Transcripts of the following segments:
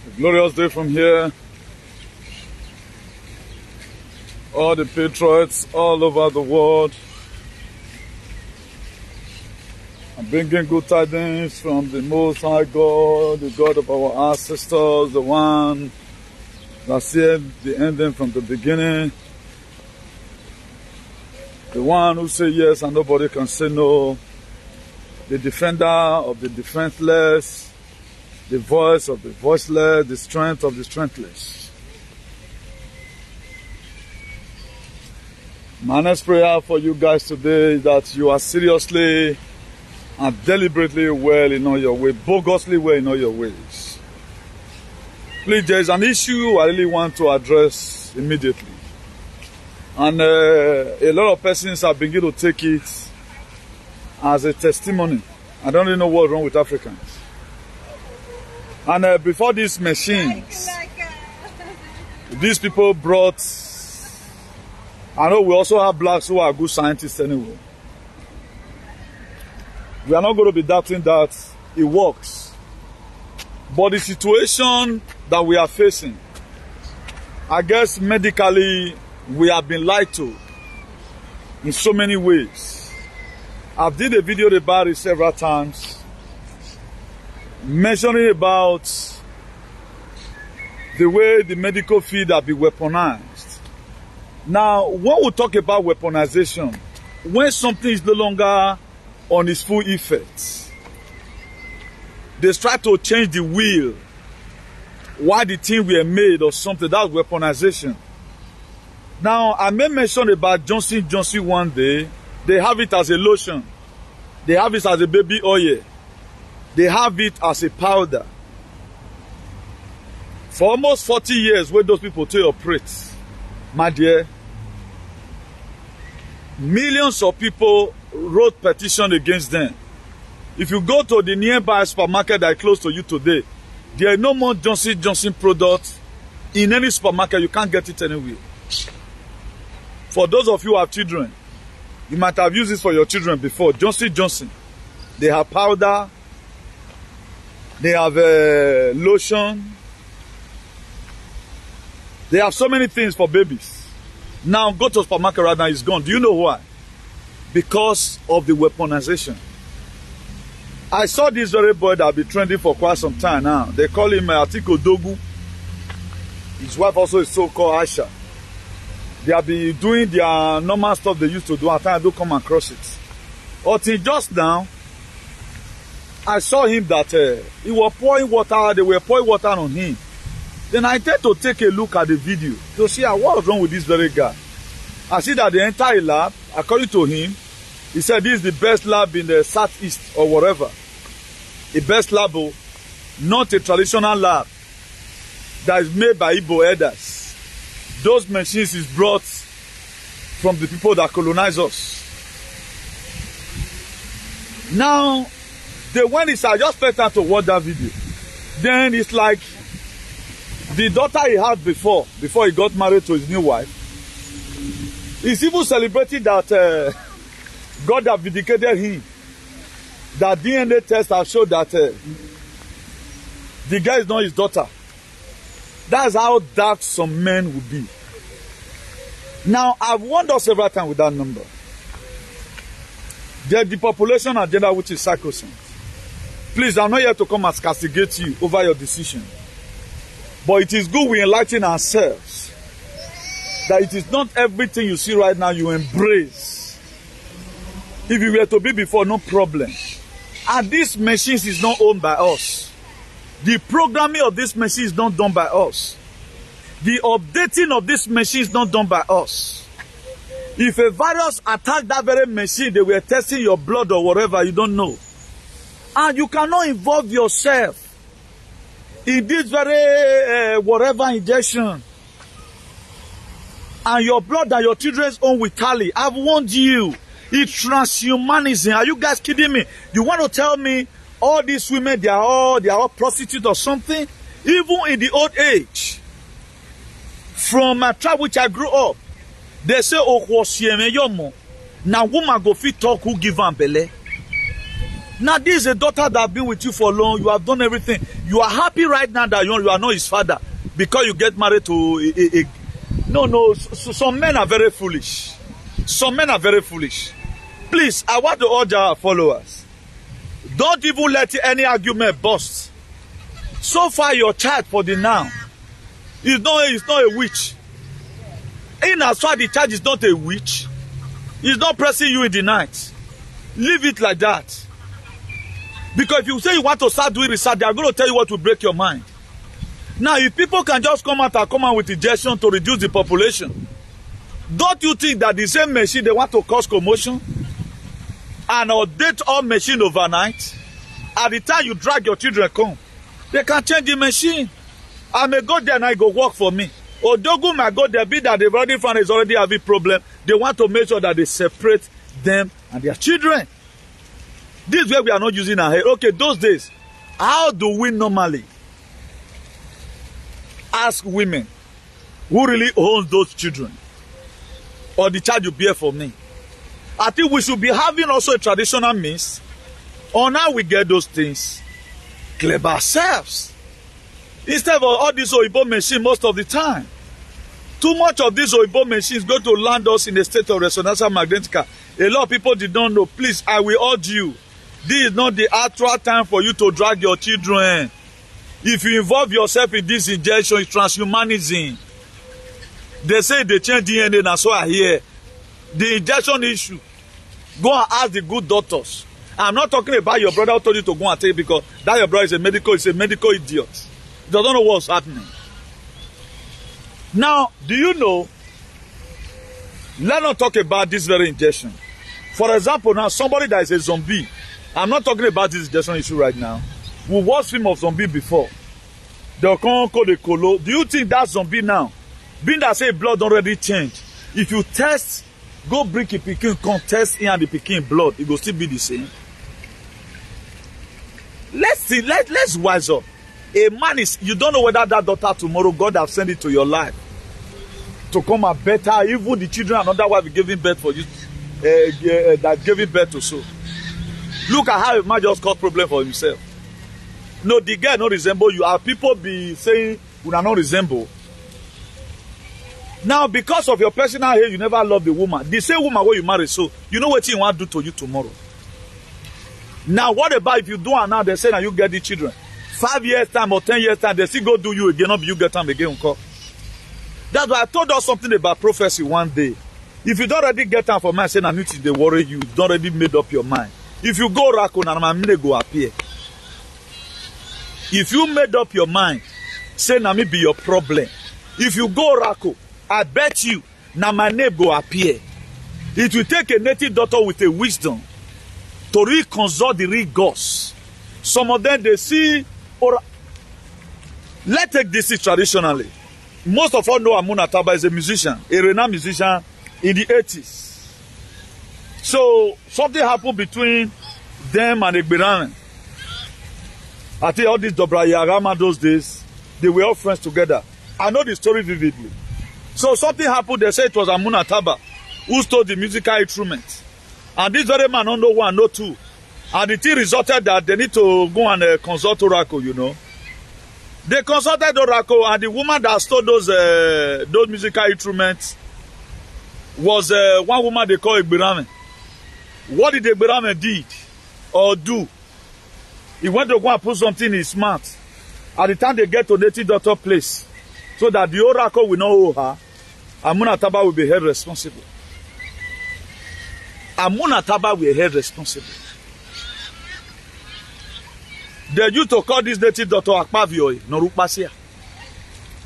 A glorious day from here. All the patriots all over the world are bringing good tidings from the Most High God, the God of our ancestors, the one that said the ending from the beginning, the one who said yes and nobody can say no, the defender of the defenseless, the voice of the voiceless, the strength of the strengthless. My next prayer for you guys today is that you are seriously and deliberately well in all your ways, bogusly well in all your ways. Please, there is an issue I really want to address immediately. And a lot of persons have begun to take it as a testimony. I don't really know what's wrong with Africans. And before these machines, these people brought, I know we also have blacks who are good scientists anyway. We are not going to be doubting that it works. But the situation that we are facing, I guess medically, we have been lied to in so many ways. I've did a video about it several times, mentioning about the way the medical field has been weaponized. Now, when we talk about weaponization, when something is no longer on its full effect, they try to change the wheel why the thing were made or something. That's weaponization. Now, I may mention about Johnson & Johnson one day. They have it as a lotion. They have it as a baby oil. They have it as a powder. For almost 40 years, where those people to operate, my dear, millions of people wrote petition against them. If you go to the nearby supermarket that is close to you today, there are no more Johnson & Johnson products in any supermarket. You can't get it anywhere. For those of you who have children, you might have used this for your children before. Johnson & Johnson, they have powder, they have lotion, they have so many things for babies. Now go to supermarket right now, it's gone. Do you know why? Because of the weaponization. I saw this very boy that has been trending for quite some time now. They call him Atiko Dogu. His wife also is so-called Aisha. They have been doing their normal stuff they used to do. At times I do come across it. Until just now, I saw him that he was pouring water. They were pouring water on him. Then I tend to take a look at the video to see what's wrong with this very guy. I see that the entire lab, according to him, he said this is the best lab in the southeast or whatever. The best lab, not a traditional lab that is made by Igbo elders. Those machines is brought from the people that colonize us. Now, when I just pay time to watch that video, then it's like the daughter he had before he got married to his new wife, he's even celebrating that God have vindicated him. That DNA test have showed that the guy is not his daughter. That's how dark some men will be. Now, I've wondered several times with that number. There's the population agenda which is sacrosanct. Please, I'm not here to come and castigate you over your decision. But it is good we enlighten ourselves that it is not everything you see right now you embrace. If you were to be before, no problem. And these machines is not owned by us. The programming of this machine is not done by us. The updating of this machine is not done by us. If a virus attacked that very machine, they were testing your blood or whatever, you don't know. And you cannot involve yourself in this very whatever injection. And your blood and your children's own will tally. I've warned you. It's transhumanism. Are you guys kidding me? You want to tell me all these women, they are all prostitutes or something? Even in the old age, from my tribe which I grew up, they say, oh, now woman go fit talk who give am belle. Now, this is a daughter that has been with you for long. You have done everything. You are happy right now that you are not his father because you get married to No. Some men are very foolish. Some men are very foolish. Please, I want to urge our followers. Don't even let any argument burst. So far, your child for the now is not a witch. In as far the child is not a witch, he's not pressing you in the night. Leave it like that. Because if you say you want to start doing research, they are going to tell you what will break your mind. Now, if people can just come out with injection to reduce the population, don't you think that the same machine they want to cause commotion and update all machine overnight? At the time you drag your children come, they can change the machine. I may go there and I go work for me. Odogu might go there, be that they've already found is already having problem. They want to make sure that they separate them and their children. This is where we are not using our head. Okay, those days, how do we normally ask women who really owns those children or the child you bear for me? I think we should be having also a traditional means on how we get those things clear ourselves. Instead of all these Oyibo machines most of the time. Too much of these Oyibo machines go to land us in a state of resonance magnetica. A lot of people did not know. Please, I will urge you. This is not the actual time for you to drag your children. If you involve yourself in this injection, it's transhumanism. They say they change DNA, and so I hear. The injection issue. Go and ask the good doctors. I'm not talking about your brother who told you to go and take it because that your brother is a medical idiot. He doesn't know what's happening. Now, do you know? Let's not talk about this very injection. For example, now somebody that is a zombie. I'm not talking about this injection issue right now. We watched film of zombie before. They'll come call the colo. Do you think that zombie now, being that say blood already changed, if you test, go bring a pikin, come test in and the pikin blood, it will still be the same? Let's see, let's wise up. A man is, you don't know whether that daughter tomorrow, God have sent it to your life to come and better, even the children another wife giving birth for you, that giving birth to so. Look at how a man just got problem for himself. No, the girl not resemble you. Our people be saying we are not resemble. Now, because of your personal hate, you never love the woman. The same woman where you marry, so you know what you want to do to you tomorrow. Now, what about if you do it now, they say now you get the children. 5 years time or 10 years time, they still go do you again, not you get them again. That's why I told us something about prophecy one day. If you don't already get time for man, say now they worry you, you don't already made up your mind. If you go rako, now my money go appear. If you made up your mind, say now me be your problem. If you go rako, I bet you now my name go appear. It will take a native doctor with a wisdom to reconsult the real gods. Some of them they see, or let's take this traditionally. Most of us know Amuna Taba is a musician, a renowned musician in the 80s. So something happened between them and Becareful. I think all these Dobrayarama those days, they were all friends together. I know the story vividly. So something happened, they say it was Amuna Taba who stole the musical instruments. And this very man don't know one, no two. And the thing resulted that they need to go and consult Oracle, you know. They consulted Oracle, and the woman that stole those musical instruments was one woman they call Becareful. What did Becareful did or do? He went to go and put something in his mouth. At the time they get to native doctor place, so that the Oracle will not owe her, Amuna Taba will be held responsible. Amuna Taba will be held responsible. They used to call this native doctor Akpavio, Norupasia,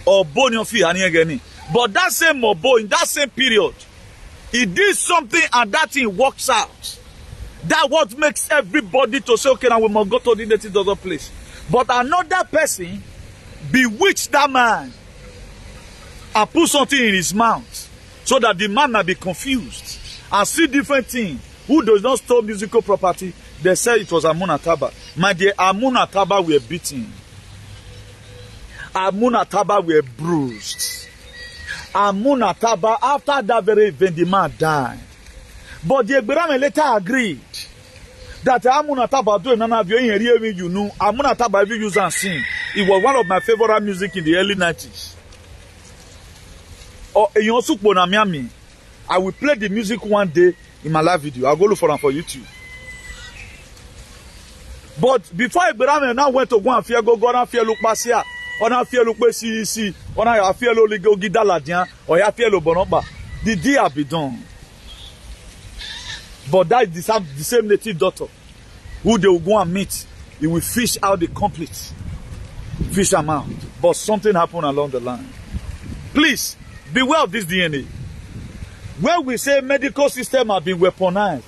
or Boniofi Haniegeni. But that same Mobo, in that same period, he did something and that thing works out. That what makes everybody to say, okay, now we must go to the native doctor place. But another person bewitched that man and put something in his mouth so that the man might be confused and see different things. Who does not steal musical property? They said it was Amuna Taba. My dear, Amuna Taba were beaten. Amuna Taba were bruised. Amuna Taba, after that very event, the man died. But the Becareful later agreed. that Amunataba do none of you know. Amunataba every use and sing. It was one of my favorite music in the early 90s. Or in Miami, I will play the music one day in my live video. I'll go look for them for YouTube. But before Ibrahim now went to go and fear go and fear look Basia, or now fear look CEC, or now fear look Gidaladian, or ya fear look Bonoba. The deal be done. But that is the same native daughter who they will go and meet. He will fish out the complete fish amount. But something happened along the line. Please beware of this DNA. When we say medical system have been weaponized,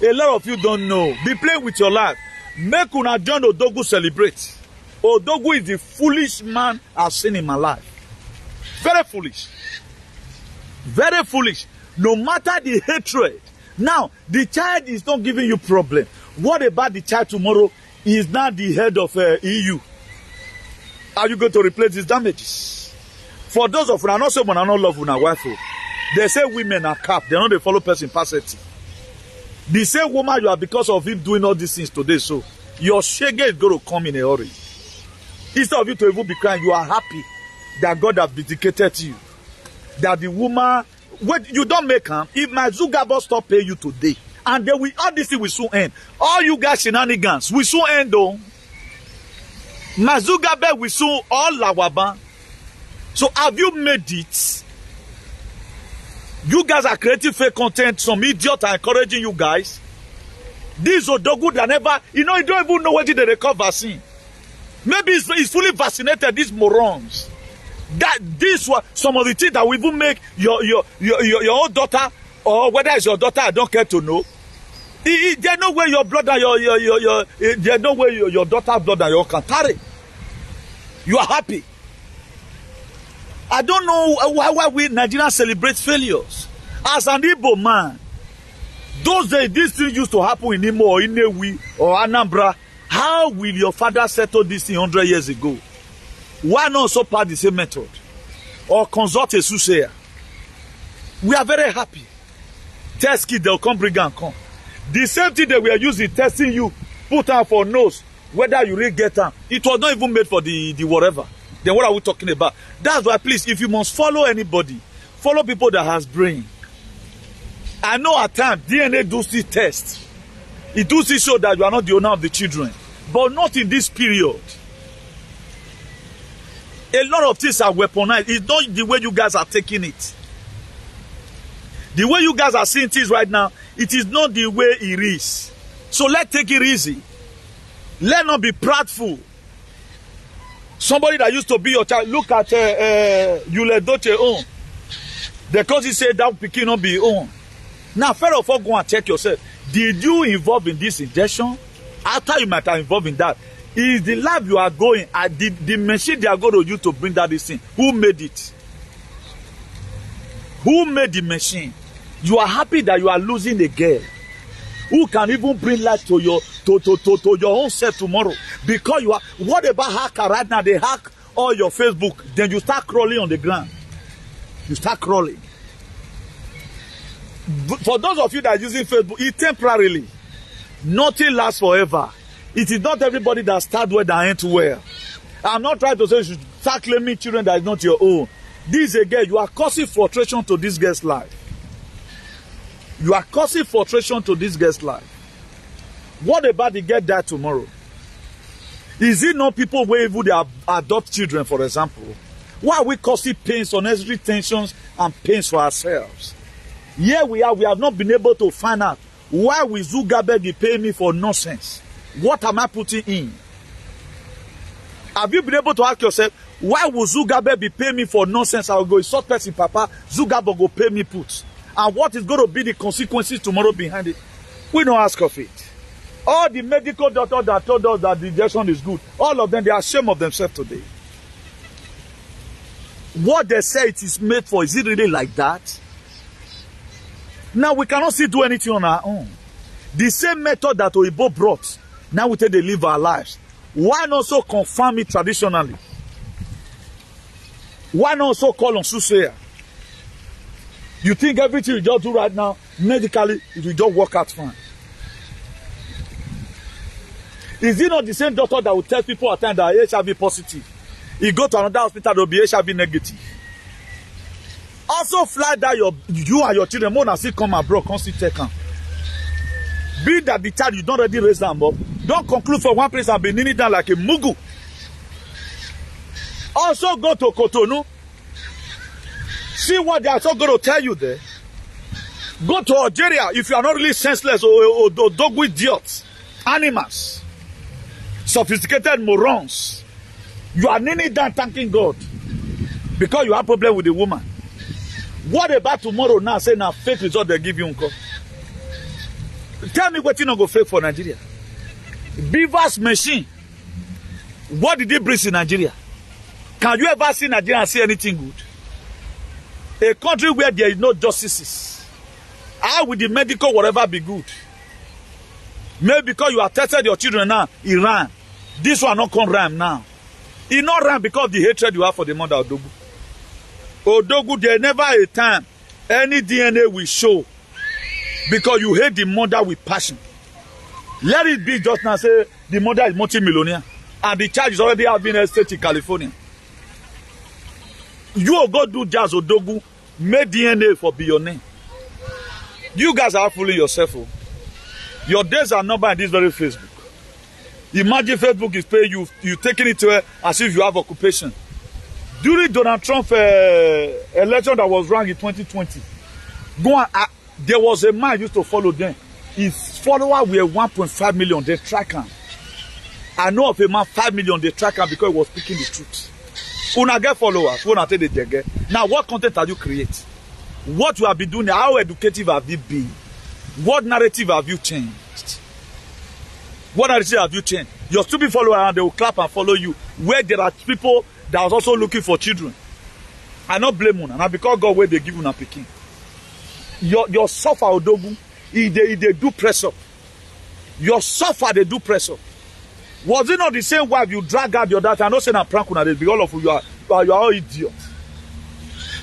a lot of you don't know. Be playing with your life. Make una join Odogu celebrate. Odogu is the foolish man I've seen in my life. Very foolish. Very foolish. No matter the hatred. Now, the child is not giving you problem. What about the child tomorrow? He is now the head of EU. Are you going to replace these damages? For those of you who are not saying I don't love una wife, they say women are capped. They know they follow person passivity. The same woman you are because of him doing all these things today. So your shege is going to come in a hurry. Instead of you to even be crying, you are happy that God has vindicated you. That the woman, wait, you don't make him. If my Zugabo stop paying you today, and then all this thing will soon end. All you guys shenanigans will soon end though. My Zugabe will soon all lawaba. So have you made it? You guys are creating fake content. Some idiot are encouraging you guys. This Odogu that never, you don't even know whether they recover vaccine. Maybe it's fully vaccinated, these morons. That this was some of the things that will even make your own daughter, or whether it's your daughter, I don't care to know. There's no way your blood and there's no way your daughter's blood and your can carry. You are happy. I don't know why we Nigerians celebrate failures. As an Igbo man, those days these things used to happen in Imo or Inewi or Anambra. How will your father settle this thing 100 years ago? Why not so part the same method? Or consult a soothsayer? We are very happy. Test kit, they'll come bring and come. The same thing that we are using, testing you, put out for nose, whether you really get them. It was not even made for the whatever. Then what are we talking about? That's why, please, if you must follow anybody, follow people that has brain. I know at times DNA do see test. It do see show that you are not the owner of the children. But not in this period. A lot of things are weaponized. It's not the way you guys are taking it. The way you guys are seeing things right now, it is not the way it is. So let's take it easy. Let's not be proudful. Somebody that used to be your child, look at Yule Doche own. The cause he said that pikin not be own. Now, first of all, go and check yourself. Did you involve in this injection? After you might have involved in that, is the lab you are going at the machine they are going to use to bring that this thing? Who made it? Who made the machine? You are happy that you are losing a girl who can even bring life to your own self tomorrow. Because you are, what about hacker right now? They hack all your Facebook, then you start crawling on the ground. You start crawling. For those of you that are using Facebook, it's temporarily. Nothing lasts forever. It is not everybody that start well that end well. I'm not trying to say you should start claiming children that is not your own. This again, you are causing frustration to this girl's life. You are causing frustration to this girl's life. What about the girl die tomorrow? Is it not people where even they adopt children, for example? Why are we causing pains, unnecessary tensions, and pains for ourselves? Here we are, we have not been able to find out why will Zugabe be paying me for nonsense? What am I putting in? Have you been able to ask yourself, why will Zugabe be paying me for nonsense? I will go, short person, Papa, Zugabe go pay me put. And what is going to be the consequences tomorrow behind it? We don't ask of it. All the medical doctors that told us that the injection is good, all of them, they are ashamed of themselves today. What they say it is made for, is it really like that? Now we cannot still do anything on our own. The same method that Oibo brought, now we take to live our lives. Why not so confirm it traditionally? Why not so call on soothsayer? You think everything you just do right now, medically, it will just work out fine. Is it not the same doctor that will tell people at times that HIV positive? You go to another hospital, they'll be HIV negative. Also fly that you and your children, more than still come abroad, come still take them. Be that the child, you don't already raise them up. Don't conclude for one place and be kneeling down like a mugu. Also go to Cotonou. See what they are so going to tell you there. Go to Algeria if you are not really senseless or dog with idiots, animals, sophisticated morons. You are kneeling down thanking God because you have problem with the woman. What about tomorrow now? Say now fake result they give you uncle. Tell me what you not go fake for Nigeria. Beaver's machine. What did they bring in Nigeria? Can you ever see Nigeria and see anything good? A country where there is no justices. How will the medical whatever be good? Maybe because you have tested your children now, Iran. This one not come rhyme now. It not rhyme because of the hatred you have for the mother of Odogu. Odogu, there never a time any DNA will show because you hate the mother with passion. Let it be just now say the mother is multi-millionaire and the child is already having a estate in California. You will go do jazz Odogu, make DNA for be your name. You guys are fooling yourself. Oh. Your days are numbered in this very Facebook. Imagine Facebook is paying you, you taking it to as if you have occupation. During Donald Trump election that was run in 2020, there was a man used to follow them. His followers were 1.5 million. They track him. I know of a man 5 million. They track him because he was speaking the truth. Una get followers. Una take the get. Now, what content have you create? What you have been doing? How educative have you been? What narrative have you changed? What narrative have you changed? Your stupid followers, they will clap and follow you. Where there are people that are also looking for children. I not blame una. Now because God where they give una picking. Your suffer Odogu, they do press up. Your suffer they do press up. Was it not the same wife you drag out your daughter? I know saying a prank una they be all of you are all idiots.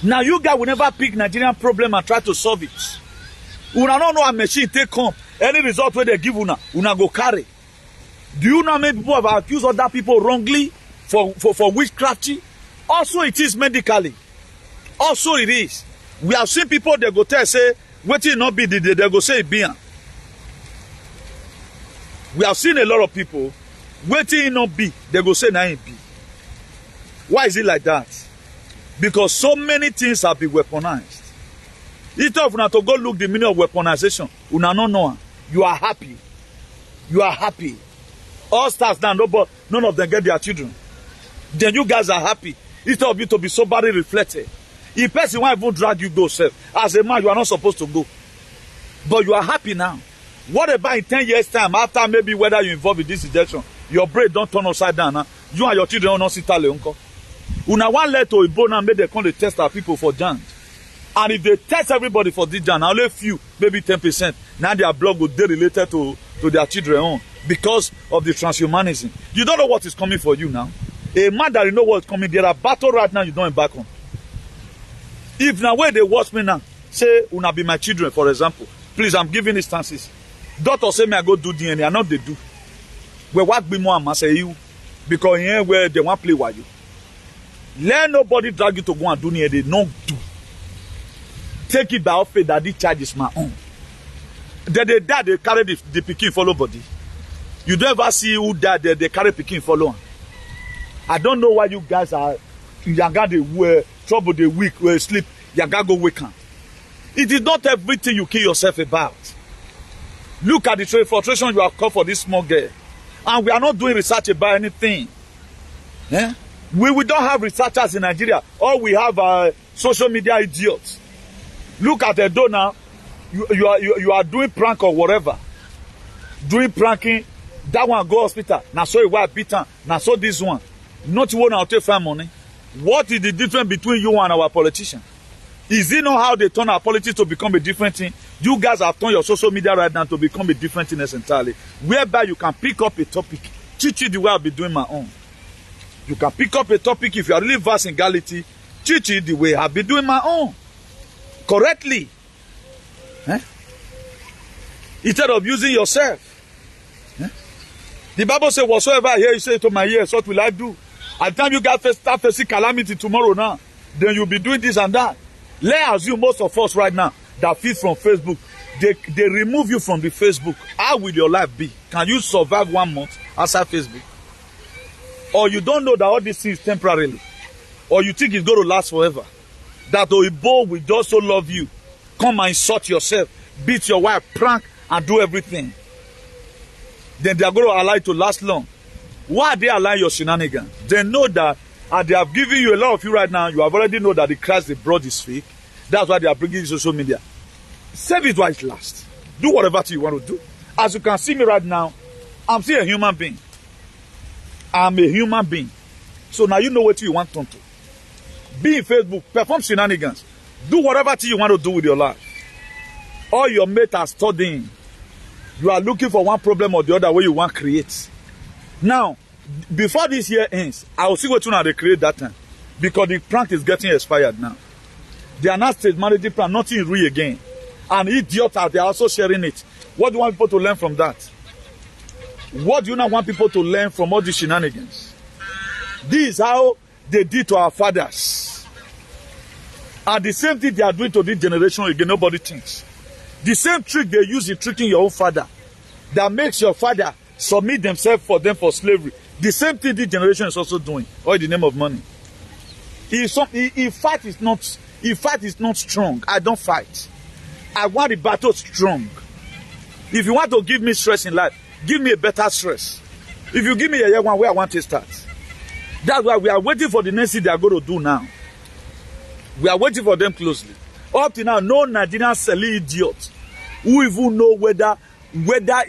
Now you guys will never pick Nigerian problem and try to solve it. Una don't know a machine take come. Any result where they give una go carry. Do you know how many people have accused other people wrongly for witchcrafty? Also it is medically. Also it is. We have seen people they go tell say waiting not be they go say it be. We have seen a lot of people waiting not be they go say na it be. Why is it like that? Because so many things have been weaponized. Instead of una to go look the meaning of weaponization, una no know. You are happy. You are happy. All stars now, none of them get their children. Then you guys are happy. Instead of you to be somebody reflected. If person won't even drag you go, self. As a man, you are not supposed to go. But you are happy now. What about in 10 years' time, after maybe whether you involved in this injection, your brain don't turn upside down, huh? You and your children will not sit tally, uncle. Una one let to Ibo now make they come to test our people for jam. And if they test everybody for this jam, only few, maybe 10%, now their blood will be related to their children own because of the transhumanism. You don't know what is coming for you now. A man that you know what's coming, there are battle right now you don't embark on. If now where they watch me now, say, una be my children, for example. Please, I'm giving instances. Doctor say me I go do DNA, I know they do. Well, what be more I say you? Because here where they want play with you. Let nobody drag you to go and do DNA, they don't do. Take it by faith that this charge is my own. Then they die, they carry the pikin follow body. You don't ever see who died there, they carry pikin follow. I don't know why you guys are Yaga they trouble the weak, sleep, Yaga go wake up. It is not everything you kill yourself about. Look at the frustration you have called for this small girl. And we are not doing research about anything. Eh? We don't have researchers in Nigeria. All we have are social media idiots. Look at the door now. You are doing prank or whatever. Doing pranking. That one go hospital. Now so you beat beaten. Now so this one. Not one out take find money. What is the difference between you and our politicians? Is it not how they turn our politics to become a different thing? You guys have turned your social media right now to become a different thing entirely. Whereby you can pick up a topic. Teach it the way I'll be doing my own. You can pick up a topic if you are really versed in Gality. Teach it the way I'll be doing my own. Correctly. Eh? Instead of using yourself. Eh? The Bible says, whatsoever I hear you say to my ears, what will I do? At the time you start facing calamity tomorrow now, then you'll be doing this and that. Let's assume most of us right now that feed from Facebook, they remove you from the Facebook. How will your life be? Can you survive 1 month outside Facebook? Or you don't know that all this is temporarily? Or you think it's going to last forever? That Oibo will just so love you, come and insult yourself, beat your wife, prank, and do everything. Then they are going to allow it to last long. Why are they allowing your shenanigans? They know that, and they have given you a lot of you right now, you have already know that the Christ they brought is fake. That's why they are bringing social media. Save it while it lasts. Do whatever you want to do. As you can see me right now, I'm still a human being. I'm a human being. So now you know what you want to do. Be in Facebook, perform shenanigans. Do whatever you want to do with your life. All your mates are studying. You are looking for one problem or the other way you want to create. Now, before this year ends, I will see what you know they create that time. Because the prank is getting expired now. They are not state managing plan, nothing is real again. And idiots are they are also sharing it. What do you want people to learn from that? What do you not want people to learn from all these shenanigans? This is how they did to our fathers. And the same thing they are doing to this generation again, nobody thinks. The same trick they use in tricking your own father that makes your father submit themselves for them for slavery. The same thing this generation is also doing, all in the name of money. If fight is not strong, I don't fight. I want the battle strong. If you want to give me stress in life, give me a better stress. If you give me a one where I want to start. That's why we are waiting for the next thing they are going to do now. We are waiting for them closely. Up to now, no Nigerian silly idiot who even know whether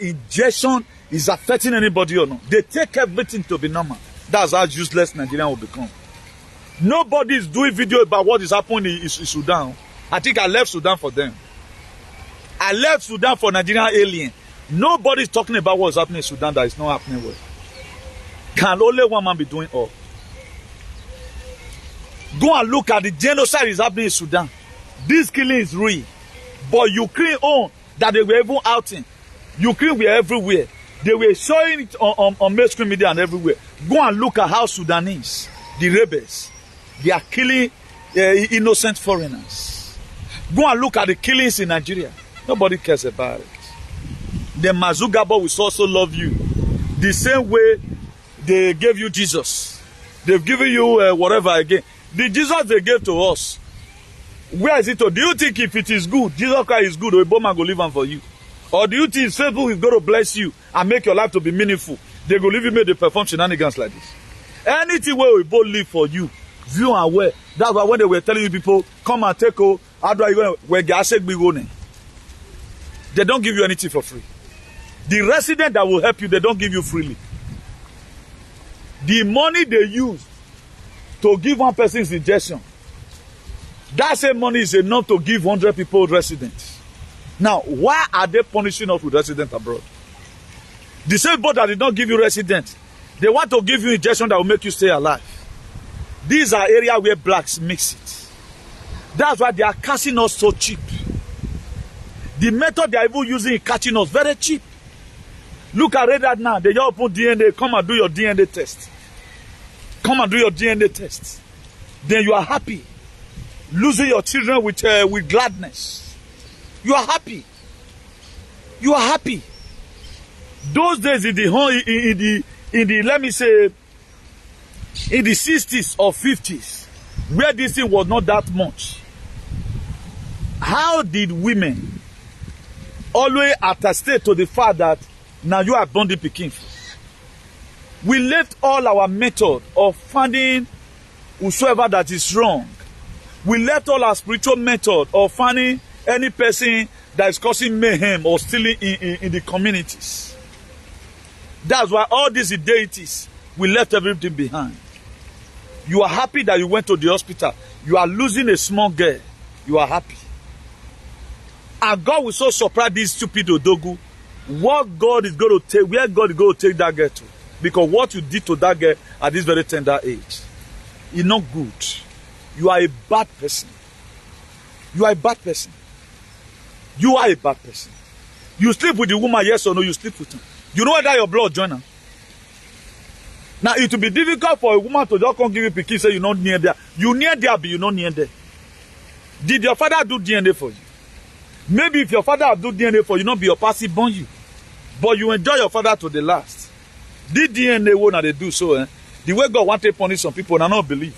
injection is affecting anybody or not. They take everything to be normal. That's how useless Nigeria will become. Nobody is doing video about what is happening in Sudan. I think I left Sudan for them. I left Sudan for Nigerian alien. Nobody is talking about what is happening in Sudan that is not happening well. Can only one man be doing all? Go and look at the genocide is happening in Sudan. This killing is real. But Ukraine own that they were even outing. Ukraine were everywhere. They were showing it on mainstream media and everywhere. Go and look at how Sudanese, the rebels, they are killing innocent foreigners. Go and look at the killings in Nigeria. Nobody cares about it. The Mazugabo will also love you. The same way they gave you Jesus. They've given you whatever again. The Jesus they gave to us. Where is it? Do you think if it is good, Jesus Christ is good, or Obama will leave him for you? Or do you think Facebook is going to bless you and make your life to be meaningful? They will leave you made to perform shenanigans like this. Anything where we both live for you, view and wear. That's why when they were telling you people, come and take over, how do I go? Where they don't give you anything for free. The resident that will help you, they don't give you freely. The money they use to give one person's injection, that same money is enough to give 100 people residents. Now, why are they punishing us with residents abroad? The same board that did not give you residents, they want to give you injection that will make you stay alive. These are areas where blacks mix it. That's why they are catching us so cheap. The method they are even using in catching us very cheap. Look at that now. They just put DNA. Come and do your DNA test. Come and do your DNA test. Then you are happy. Losing your children with gladness. You are happy. You are happy. Those days in the let me say in the 60s or 50s, where this thing was not that much, how did women always attest to the fact that now you are born the Becareful? We left all our method of finding whosoever that is wrong. We left all our spiritual method of finding any person that is causing mayhem or stealing in the communities. That's why all these deities, we left everything behind. You are happy that you went to the hospital. You are losing a small girl. You are happy. And God will so surprise this stupid Odogu. What God is going to take, where God is going to take that girl to. Because what you did to that girl at this very tender age is not good. You are a bad person. You are a bad person. You are a bad person. You sleep with the woman, yes or no, you sleep with her. You know whether your blood join her. Now, it will be difficult for a woman to just come give you pikin, say you're not near there. You near there, but you're not near there. Did your father do DNA for you? Maybe if your father do DNA for you, not be your passy born you. But you enjoy your father to the last. The DNA won't they do so, The way God wanted to punish some people, and I don't believe.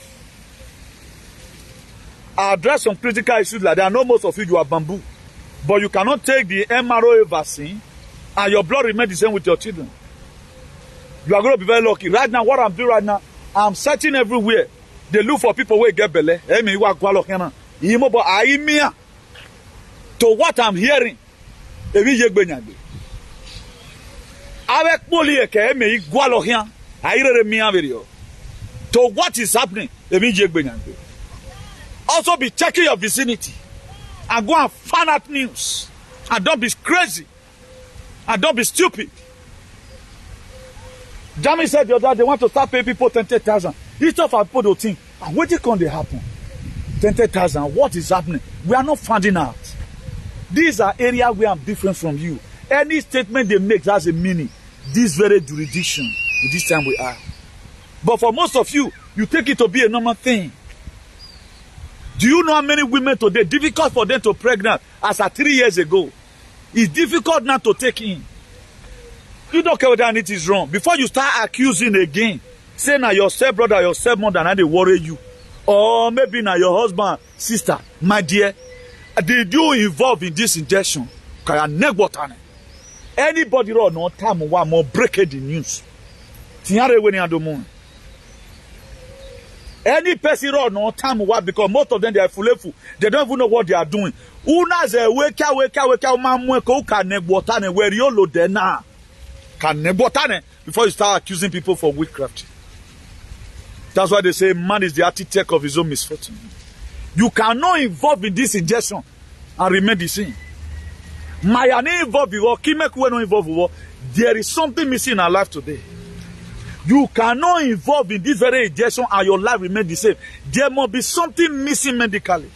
I address some critical issues like that. I know most of you are bamboo. But you cannot take the mRNA vaccine and your blood remain the same with your children. You are going to be very lucky. Right now, what I'm doing right now, I'm searching everywhere. They look for people who get belly. To what I'm hearing, to what is happening, also be checking your vicinity and go and find out news. And don't be crazy. And don't be stupid. Jamie said the other day they want to start paying people 20,000. Each of our people don't think, and what can they happen? 20,000, what is happening? We are not finding out. These are areas where I'm different from you. Any statement they make has a meaning. This very jurisdiction, this time we are. But for most of you, you take it to be a normal thing. Do you know how many women today, difficult for them to pregnant as at 3 years ago? It's difficult now to take in. You don't care whether it is wrong. Before you start accusing again, say now your stepbrother, your stepmother, and they worry you. Or maybe now your husband, sister, my dear, did you involve in this injection? Anybody who no time one more break the news. Any person who no time what because most of them they are full. They don't even know what they are doing. Una ze weka mamwe ko ka negbotane where you lo de na. Can negbotane before you start accusing people for witchcraft. That's why they say man is the architect of his own misfortune. You cannot involve in this injection and remain the same. There is something missing in our life today. You cannot involve in this very injection and your life remain the same. There must be something missing medically.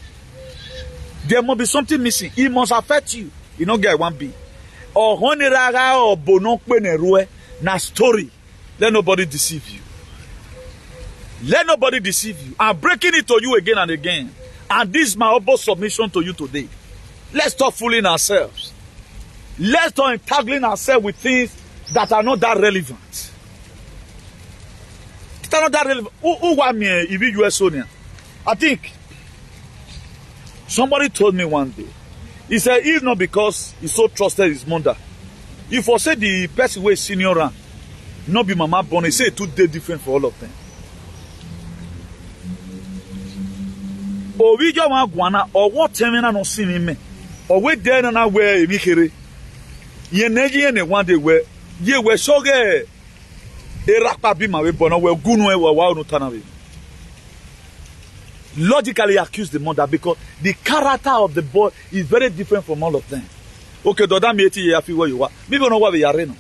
There must be something missing. It must affect you. You don't get one B. Or honeraga or bono na story. Let nobody deceive you. Let nobody deceive you. I'm breaking it to you again and again. And this is my humble submission to you today. Let's stop fooling ourselves. Let's stop entangling ourselves with things that are not that relevant. That are not that relevant. Who want me if you US Sonia? I think somebody told me one day. He said, if not because he so trusted his mother, if I say the person who is senior rank, not be mama born, he say 2 days different for all of them. Or we just want guana, or what terminal no see me, or wait there and I wear a mikere. Ye neji and one day where ye were so gay. A rakpa be my way, but no well, gunwe or wow no tanawi. Logically accuse the mother because the character of the boy is very different from all of them. Okay, Doda Mieti, you feel where you are. We don't know what we are in.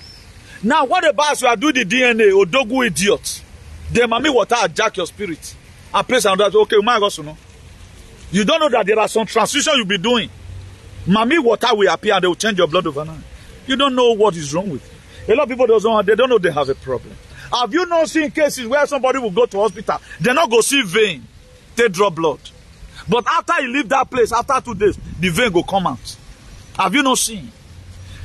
Now, what about you are doing the DNA or dogu idiot? Then, mommy, water jack your spirit. And place on that. Okay, my God, no. You don't know that there are some transition you'll be doing. Mommy, water will appear and they will change your blood overnight. You don't know what is wrong with you. A lot of people they don't know they have a problem. Have you not seen cases where somebody will go to hospital? They not go see vein. They draw blood. But after you leave that place, after 2 days, the vein will come out. Have you not seen?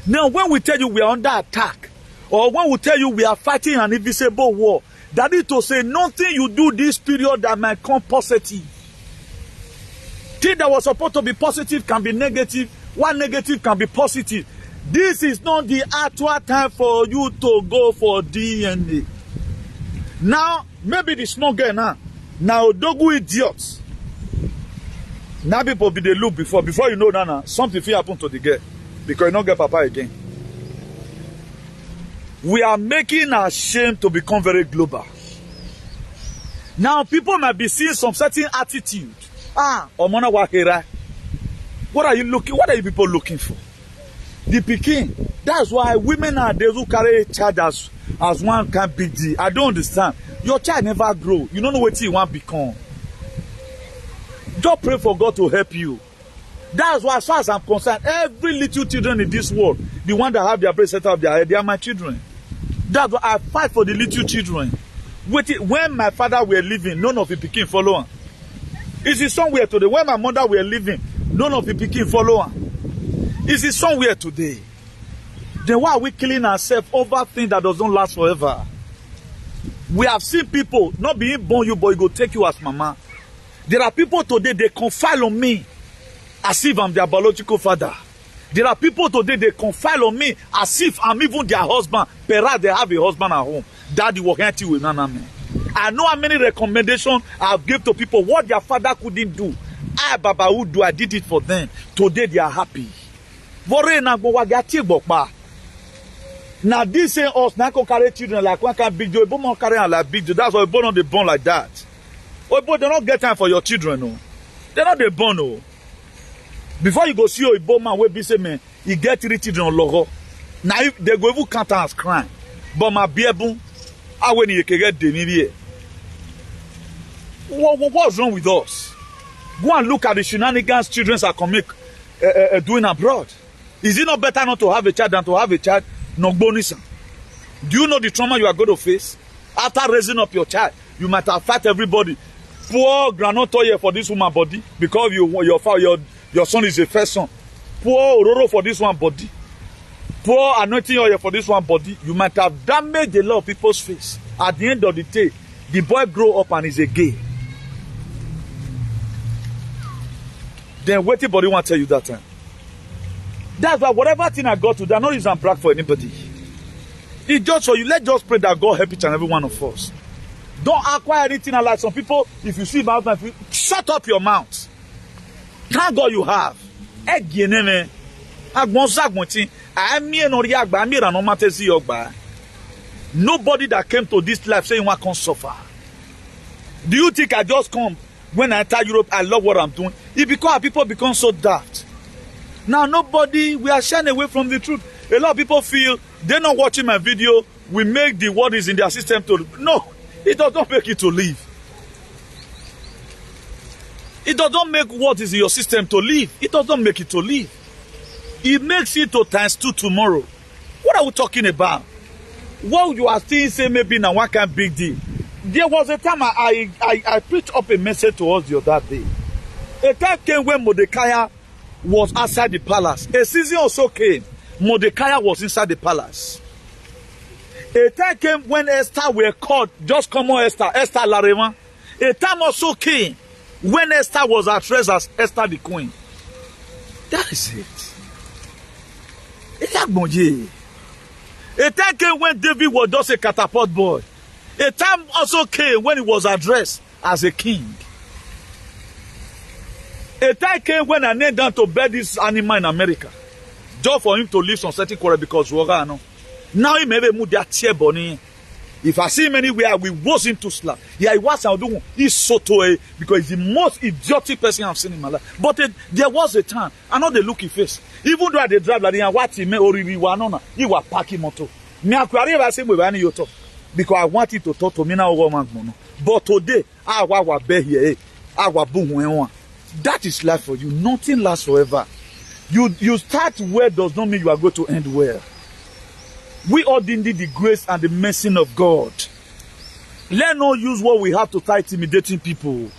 Now, when we tell you we are under attack, or when we tell you we are fighting an invisible war, that is to say nothing you do this period that might come positive. Thing that was supposed to be positive can be negative. One negative can be positive. This is not the actual time for you to go for DNA. Now, maybe the small girl now dogu idiots. Now people be the look before you know that something will happen to the girl because you don't get papa again. We are making our shame to become very global. Now people might be seeing some certain attitude. Omona wakera. What are you looking? What are you people looking for? The Peking. That's why women are those who carry a child as one can be the. I don't understand. Your child never grow. You don't know what you want to become. Just pray for God to help you. That's why, as far as I'm concerned, every little children in this world, the one that have their brain set up their head, they are my children. That's why I fight for the little children. When my father were living, none of the pikin follow him. Is it somewhere today? When my mother were living, none of the pikin follow him. Is it somewhere today? Then why are we killing ourselves over things that doesn't last forever? We have seen people not being born you, but it go take you as mama. There are people today, they confide on me as if I'm their biological father. There are people today, they confide on me as if I'm even their husband. Perhaps they have a husband at home. Daddy working at you with nana me. I know how many recommendations I've given to people what their father couldn't do. Baba would do, I did it for them. Today they are happy. Now this say us now can carry children like one can big Joe, but more carry like big Joe. That's why we born on the born like that. Oh, but they don't get time for your children, no. They're not the born, no. Before you go see your Igbo man, we be say man, he get 3 children on logo. Now if they go even count as crime, but my beebun, I when you can get the media. What's wrong with us? Go and look at the shenanigans children are doing abroad. Is it not better not to have a child than to have a child? No bonus. Do you know the trauma you are going to face after raising up your child? You might have fought everybody. Poor granola oil for this woman body because your son is a first son. Poor ororo for this one body. Poor anointing oil for this one body. You might have damaged a lot of people's face. At the end of the day, the boy grow up and is a gay. Then what anybody want to tell you that time? That's why whatever thing I got to, they're not using brag for anybody. It's just for you. Let's just pray that God help each and every one of us. Don't acquire anything like some people. If you see my husband, shut up your mouth. Thank God you have. Nobody that came to this life saying one can suffer. Do you think I just come when I enter Europe? I love what I'm doing. It's because people become so daft. Now nobody, we are shying away from the truth. A lot of people feel they're not watching my video. We make the what is in their system to no. It does not make it to live. It does not make what is in your system to live. It does not make it to live. It makes it to ×2 tomorrow. What are we talking about? What you are still saying maybe now one kind big deal. There was a time I preached up a message to us the other day. A time came when Mordecai was outside the palace. A season also came. Mordecai was inside the palace. A time came when Esther were called, just come on Esther Larema. A time also came when Esther was addressed as Esther the queen. That is it. It's a bonje. A time came when David was just a catapult boy. A time also came when he was addressed as a king. A time came when I knelt down to bed this animal in America. Just for him to live some certain quarter because Woga no. Now he may move that chair bunny. If I see him anywhere, we was him to slap. Yeah, he was doing he's so toy because he's the most idiotic person I've seen in my life. But there was a time, I know the look he face. Even though they drive like what he may or he was packing motor. Me I could arrive say we any yoto because I wanted to talk to me now woman. But today, I was be here. I was boom. That is life for you. Nothing lasts forever. You start well does not mean you are going to end well. We all need the grace and the mercy of God. Let's not use what we have to start intimidating people.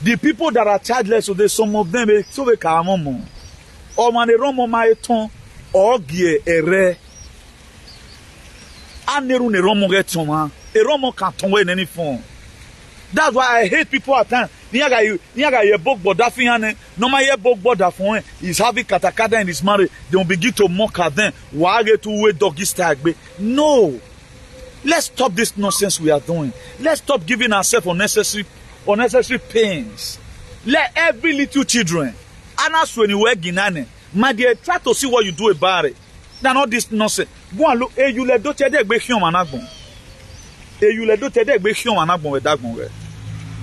The people that are childless today, some of them so they come on. Or man they run my ton or gie ere. Aneru ne run mo get ton man. E run mo can ton in any form. That's why I hate people at times. Niaga ye book boda fiane. No ma ye book boda phone. He's having katakada in his marriage. They will begin to mock at them. Why get to way doggy stag? No. Let's stop this nonsense we are doing. Let's stop giving ourselves unnecessary pains. Let every little children. Anas when you work ginane. My dear, try to see what you do about it. Now not this nonsense. Go and look. Hey, you let do chede be hion managbon. Hey, you let do chede be hion managbon with dagbon.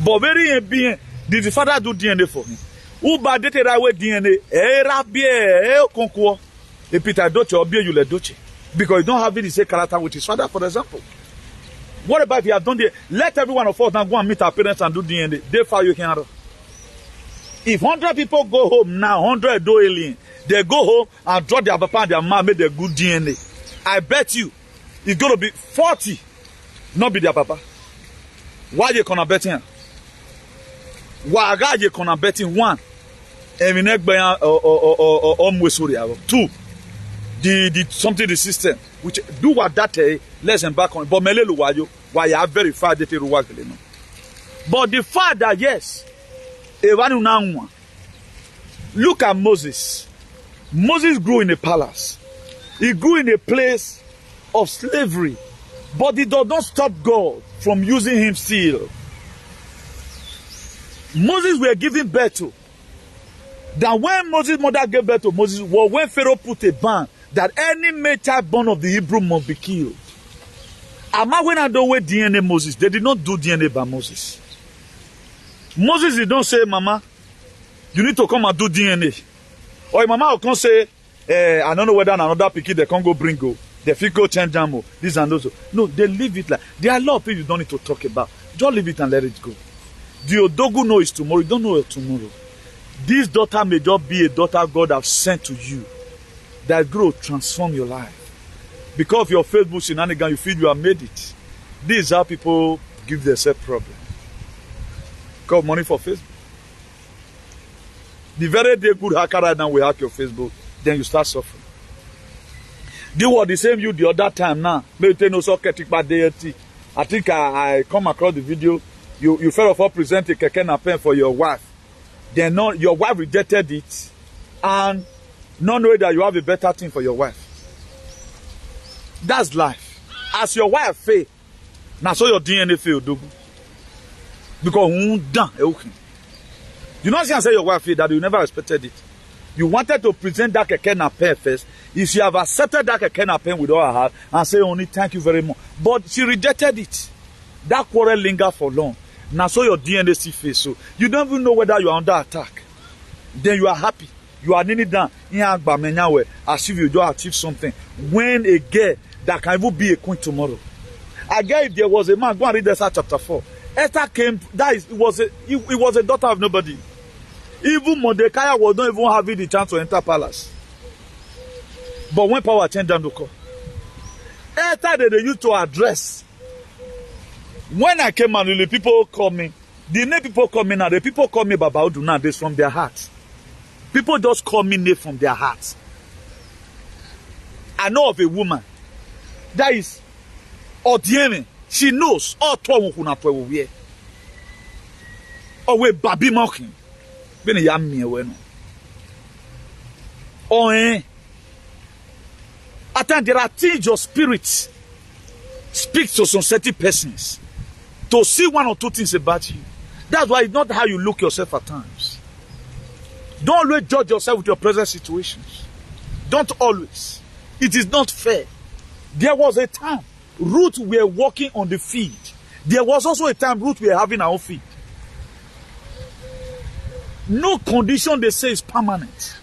But very bien, did the father do DNA for him? Who bad dated away DNA? Concours. If Peter Doche or you let Doche. Because you don't have the same character with his father, for example. What about if you have done the let every one of us now go and meet our parents and do DNA? They file you can. If 100 people go home now, 100 do alien, they go home and draw their papa and their mom, make their good DNA. I bet you it's gonna be 40, not be their papa. Why you gonna betting? Why you gonna betting one? And we next by two. The something the system which do what that let's embark on. But melelu why you have verified that it work. But the fact that yes, look at Moses. Moses grew in a palace. He grew in a place of slavery. But it does not stop God from using him still. Moses were given birth to. That when Moses' mother gave birth to Moses, was when Pharaoh put a ban that any male child born of the Hebrew must be killed. Ama when I don't weigh DNA Moses, they did not do DNA by Moses. Moses did not say, Mama, you need to come and do DNA. Or Mama will come say, I don't know whether another picky they can go bring go. They fit go change jamo, this and those. No, they leave it like there are a lot of things you don't need to talk about. Just leave it and let it go. The Odogu know is tomorrow. You don't know your tomorrow. This daughter may just be a daughter God has sent to you that will transform your life. Because of your Facebook shenanigans, you feel you have made it. This is how people give themselves problems. Got money for Facebook. The very day good hacker right now will hack your Facebook, then you start suffering. They were the same you the other time now. Maybe no socket by deity. I think I come across the video. You first of all present a keke pen for your wife. Then your wife rejected it and not knowing that you have a better thing for your wife. That's life. As your wife fail, now so your DNA fail, do. Because you know what I say your wife fail that you never expected it. You wanted to present that keke pen first. If you have accepted that keke pen with all her heart and say only thank you very much. But she rejected it. That quarrel lingered for long. Now so your DNA still face. So you don't even know whether you are under attack. Then you are happy. You are kneeling down. As if you don't achieve something. When a girl that can even be a queen tomorrow. Again, if there was a man, go and read Esther chapter 4. Esther came, it was a daughter of nobody. Even Mordecai was not even having the chance to enter palace. But when power changed down to come. Esther they used to address. When I came and the people call me, the name people call me now, the people call me Baba Odu now, this from their heart. People just call me name from their heart. I know of a woman that is Odiene. She knows all 12 who not 12 years. Oh, we baby mocking. Been a young me away. Oh, I think there are things your spirit speaks to some certain persons to see one or two things about you. That's why it's not how you look yourself at times. Don't always judge yourself with your present situations. Don't always. It is not fair. There was a time Ruth were walking on the field. There was also a time Ruth were having her own field. No condition they say is permanent.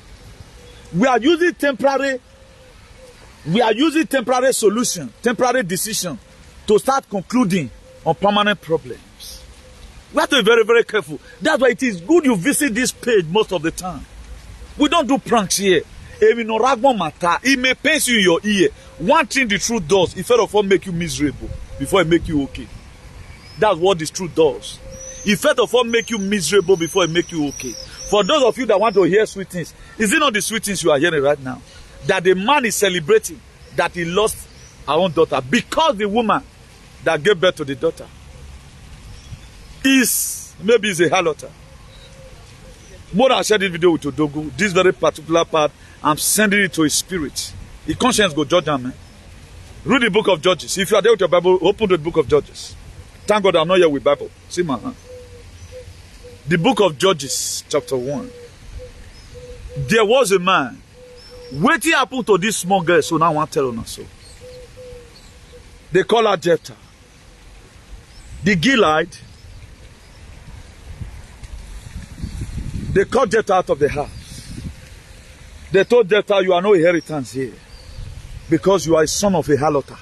We are using temporary solution, temporary decision to start concluding on permanent problems. We have to be very, very careful. That's why it is good you visit this page most of the time. We don't do pranks here. It may pain you in your ear. One thing the truth does, it first of all make you miserable before it make you okay. That's what this truth does. It first of all make you miserable before it make you okay. For those of you that want to hear sweet things, is it not the sweet things you are hearing right now? That the man is celebrating that he lost her own daughter because the woman that gave birth to the daughter is maybe is a harlot. More than I shared this video with Odogu, this very particular part, I'm sending it to his spirit. His conscience go judge him, man. Read the book of Judges. If you are there with your Bible, open the book of Judges. Thank God I'm not here with Bible. See my hand. The book of Judges, chapter 1. There was a man. What happened to this small girl? So now I want to tell you so. They call her Jephthah. The Gilead. They called Jephthah out of the house. They told Jephthah, you are no inheritance here. Because you are a son of a harlot.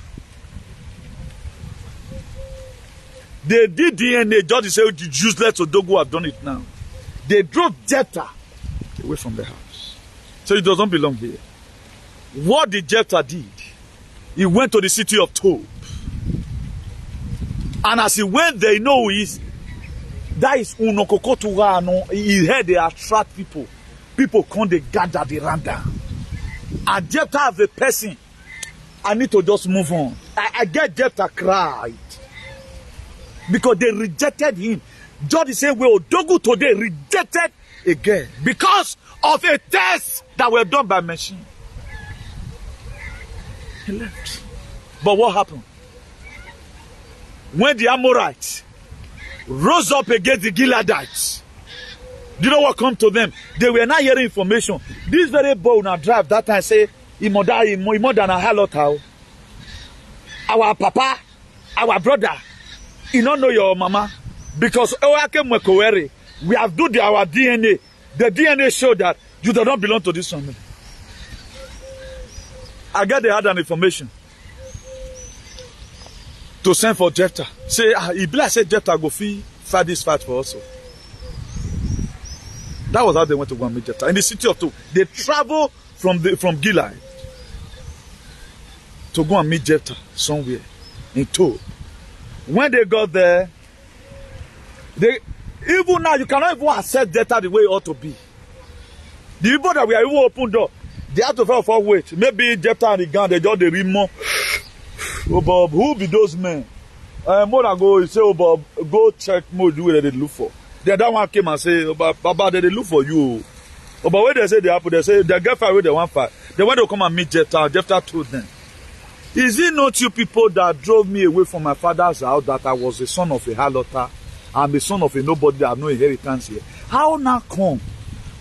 They did DNA. Judge said, the useless Odogu have done it now. They drove Jephthah away from the house. So it doesn't belong here. What did Jephthah did? He went to the city of Tob. And as he went there, you know who is. That is Unokokotuano. He heard they attract people. People come, they gather, they run down. And Jephthah have a person. I need to just move on. I get Jephthah cried. Because they rejected him. Just the same way Odogu today rejected again. Because of a test that were done by machine. He left. But what happened? When the Amorites rose up against the Gileadites, do you know what come to them? They were not hearing information. This very boy now drive that time say, he more than a halot. Our papa, our brother, he don't know your mama. Because we have done our DNA. The DNA showed that you do not belong to this family. I get they had an information to send for Jephthah. Say, if I said Jephthah go fight this fight for us. That was how they went to go and meet Jephthah. In the city of Tob. They traveled from Gilead to go and meet Jephthah somewhere in Tob. When they got there, even now you cannot even accept Jephthah the way it ought to be. The people that we are even open door, they have to for wait. Maybe Jephthah and the gang, they just read more. Oh Bob, who be those men? More than go, he say, oh Bob, go check more do what they look for. The other one came and say, oh Baba, they look for you. Oh, but when they say they happen, they say they get fight with the one fight. They want to come and meet Jephthah. Jephthah told them, is it not you people that drove me away from my father's house that I was the son of a harlot? I'm the son of a nobody that have no inheritance here. How now come?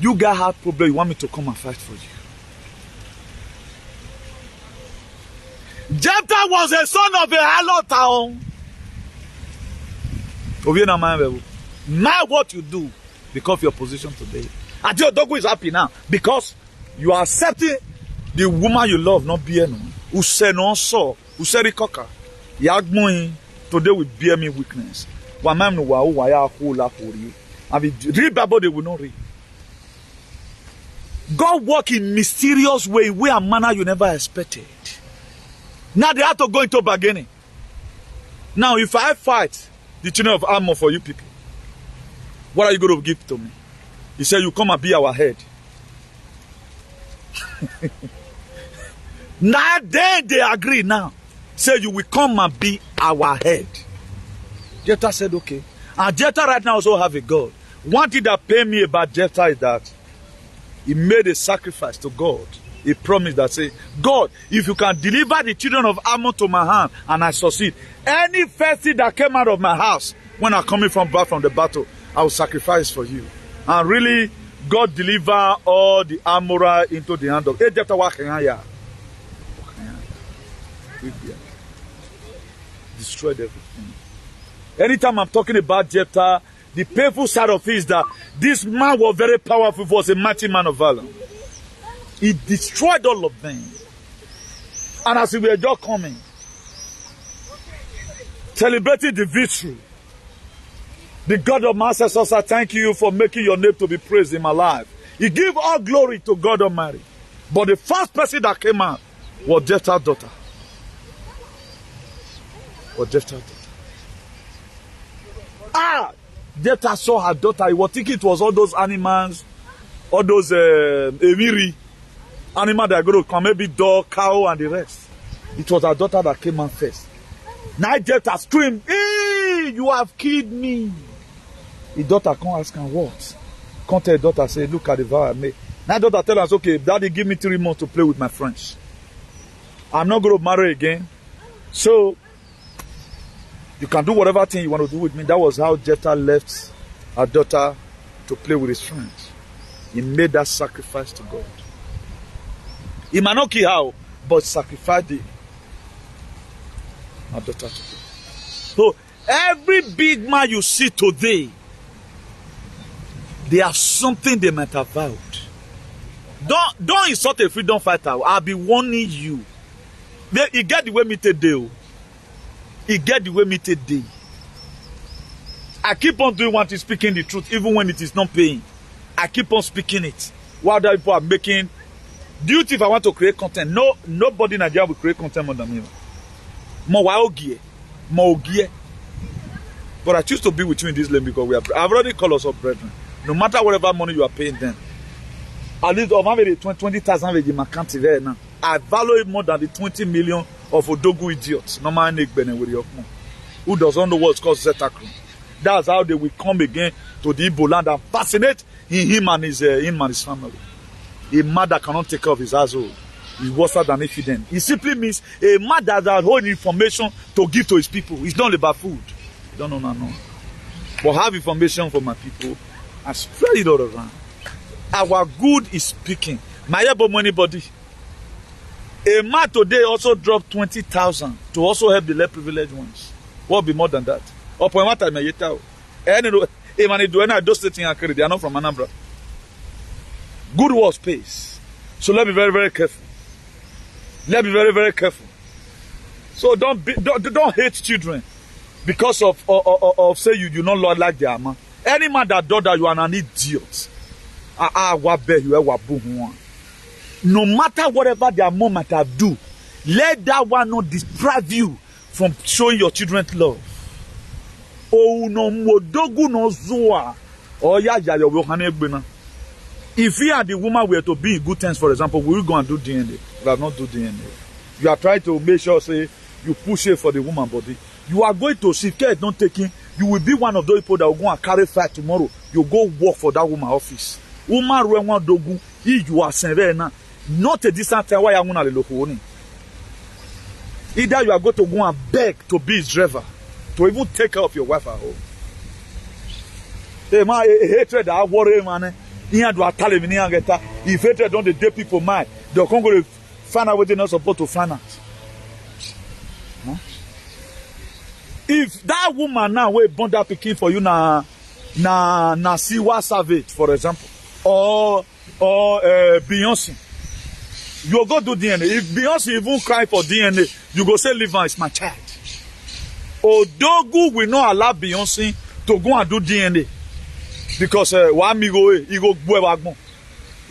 You guys have problem, you want me to come and fight for you? Jephthah was a son of a harlot. Mind what you do because of your position today. Adio Dogu is happy now because you are accepting the woman you love, not being who say no so, who say cocker. Yagmoin today will bear me weakness. Wamam no wa waya hula hori. I mean, read Bible they will not read. God work in mysterious way and manner you never expected. Now they have to go into bargaining. Now if I fight the children of Ammon for you people, what are you going to give to me? He said, you come and be our head. Now then they agree now. Say you will come and be our head. Jephthah said, okay. And Jephthah right now also have a God. One thing that paid me about Jephthah is that he made a sacrifice to God. He promised that, say, God, if you can deliver the children of Ammon to my hand and I succeed, any first thing that came out of my house when I'm coming back from the battle, I will sacrifice for you. And really, God deliver all the Amorites into the hand of Jephthah. Destroyed everything. Anytime I'm talking about Jephthah, the painful side of it is that this man was very powerful, was a mighty man of valor. He destroyed all of them. And as we were just coming, celebrating the victory, the God of my ancestors, I thank you for making your name to be praised in my life. He gave all glory to God Almighty. But the first person that came out was Jephthah's daughter. Jephthah saw her daughter. He was thinking it was all those animals, all those emiri animals that are going to come, maybe dog, cow, and the rest. It was her daughter that came out first. Now Jephthah screamed, hey, you have killed me. His daughter come ask him what? Come tell his daughter, say, look at the vow I made. Now daughter tell us, okay, daddy give me 3 months to play with my friends. I'm not going to marry again. So, you can do whatever thing you want to do with me. That was how Jephthah left her daughter to play with his friends. He made that sacrifice to God. He might not kill her, but sacrificed her daughter to God. So, every big man you see today, they have something they might have vowed. Don't insult a freedom fighter. I'll be warning you. He get the way me today. He get the way me today. I keep on doing what is speaking the truth, even when it is not paying. I keep on speaking it. While other people are making duty. If I want to create content, nobody in Nigeria will create content more than me. More. But I choose to be with you in this lane because I've already called us up brethren. No matter whatever money you are paying them. At least of having 20,000 in my country there now. I value it more than the 20 million of Odogu idiots. No man who doesn't know what's called Zetakru. That's how they will come again to the Igbo land and fascinate him and his family. A man that cannot take care of his household is worse than infidel. It simply means a man that has whole information to give to his people. It's not about food. No. But have information for my people and spread it all around. Our good is speaking. My anybody. A man today also dropped 20,000 to also help the less privileged ones. What will be more than that? Or point what time you tell? Any man do any those things they are not from Anambra. Good works pays. So let's be very, very careful. Let's be very, very careful. So don't hate children because of say you do not like their man. Any man that does that, you are an idiot. No matter whatever their mom might have do, let that one not deprive you from showing your children love. Oh no modogu no zoa. Oh yeah, if you and the woman were to be in good terms, for example, we will go and do DNA. We have not do DNA. You are trying to make sure, say, you push it for the woman body. You are going to see care not taking. You will be one of those people that will go and carry fire tomorrow. You go work for that woman office. Woman ruwa dogu. You are saying now. Not a distant time. Why are you not? Either you are going to go and beg to be his driver, to even take care of your wife at home. Hey man, hatred that worry man. If hatred don't dey people mind, they'll come go to find out what they're not supposed to find out. Huh? If that woman now will born that picking for you na Siwa Savage, for example, or Beyonce, you go do DNA. If Beyonce even cry for DNA, you go say, "Leave her, it's my child." Odogu will not allow Beyonce to go and do DNA because he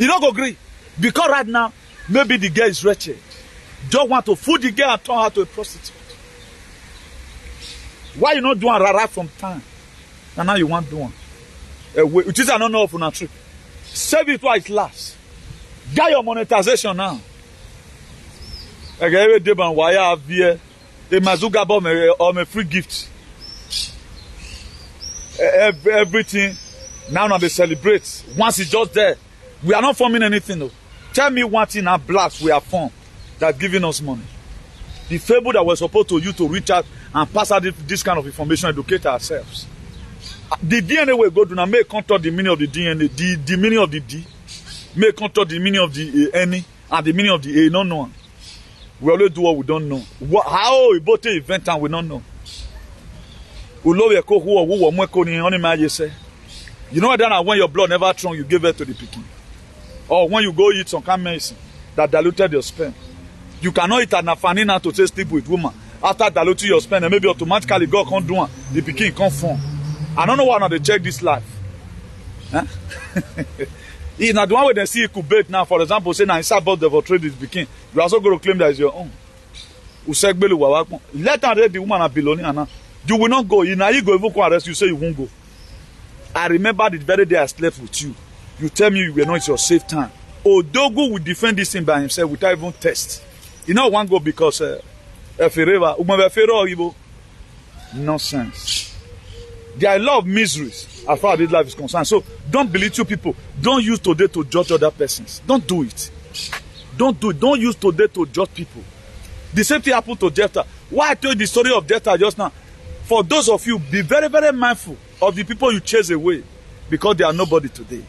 don't go agree because right now maybe the girl is wretched. Don't want to fool the girl and turn her to a prostitute. Why you not doing rara from time? And now you want to do one. It is an honor for a trip. Save it while it lasts. Get your monetization now. Every day, why I have here a mazuga bomb or a free gift. Everything now they celebrate. Once it's just there, we are not forming anything though. Tell me one thing our blacks we are formed that giving us money. The fable that we're supposed to use to reach out and pass out this kind of information, educate ourselves. The DNA will go to now make contour the meaning of the DNA, the meaning of the D, make contour the meaning of the N and the meaning of the A. No one. We always do what we don't know. How we both event and we don't know. You know that when your blood never strong, you give it to the picking. Or when you go eat some kind of medicine that diluted your sperm. You cannot eat an afanina to say sleep with woman. After diluting your sperm, and maybe automatically God can't do one. The picking can't form. I don't know why not they check this life. Huh? It's not the one where they see you could bait now, for example, say now inside about the trade is picking. You are also going to claim that it's your own. Let her read the woman at Bilonia. You will not go. Now you go even go arrest you, say you won't go. I remember the very day I slept with you. You tell me you were not your safe time. Odogu will defend this thing by himself without even test. You know one go because nonsense. There are a lot of miseries as far as this life is concerned. So don't belittle people. Don't use today to judge other persons. Don't do it. Don't do it. Don't use today to judge people. The same thing happened to Jephthah. Why I told you the story of Jephthah just now? For those of you, be very, very mindful of the people you chase away because they are nobody today.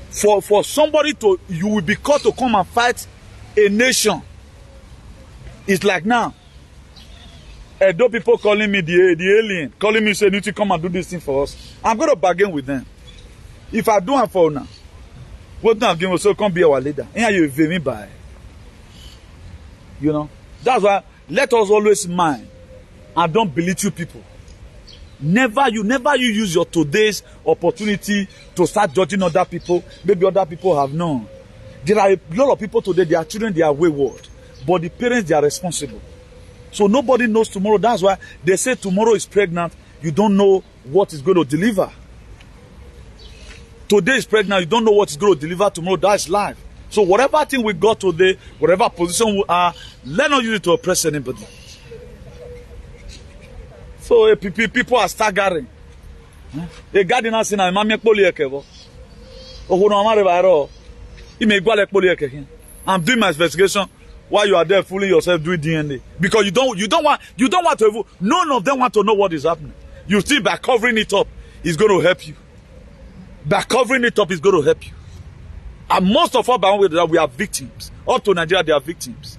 For somebody to, you will be called to come and fight a nation. It's like now. Those people calling me the alien, calling me saying, "You need to come and do this thing for us." I'm going to bargain with them. If I do it for now, what now again will so come be our leader. And you will me by. You know, that's why let us always mind and don't belittle people. Never you use your today's opportunity to start judging other people. Maybe other people have known. There are a lot of people today, their children, they are wayward. But the parents, they are responsible. So nobody knows tomorrow. That's why they say tomorrow is pregnant. You don't know what is going to deliver. Today is pregnant. You don't know what is going to deliver tomorrow. That's life. So whatever thing we got today, whatever position we are, let's not use it to oppress anybody. So people are staggering. A gardener saying, "I'm doing my investigation while you are there fooling yourself doing DNA because you don't want to. None of them want to know what is happening. You see, by covering it up, it's going to help you. By covering it up, it's going to help you. And most of us, we are victims. Up to Nigeria, they are victims.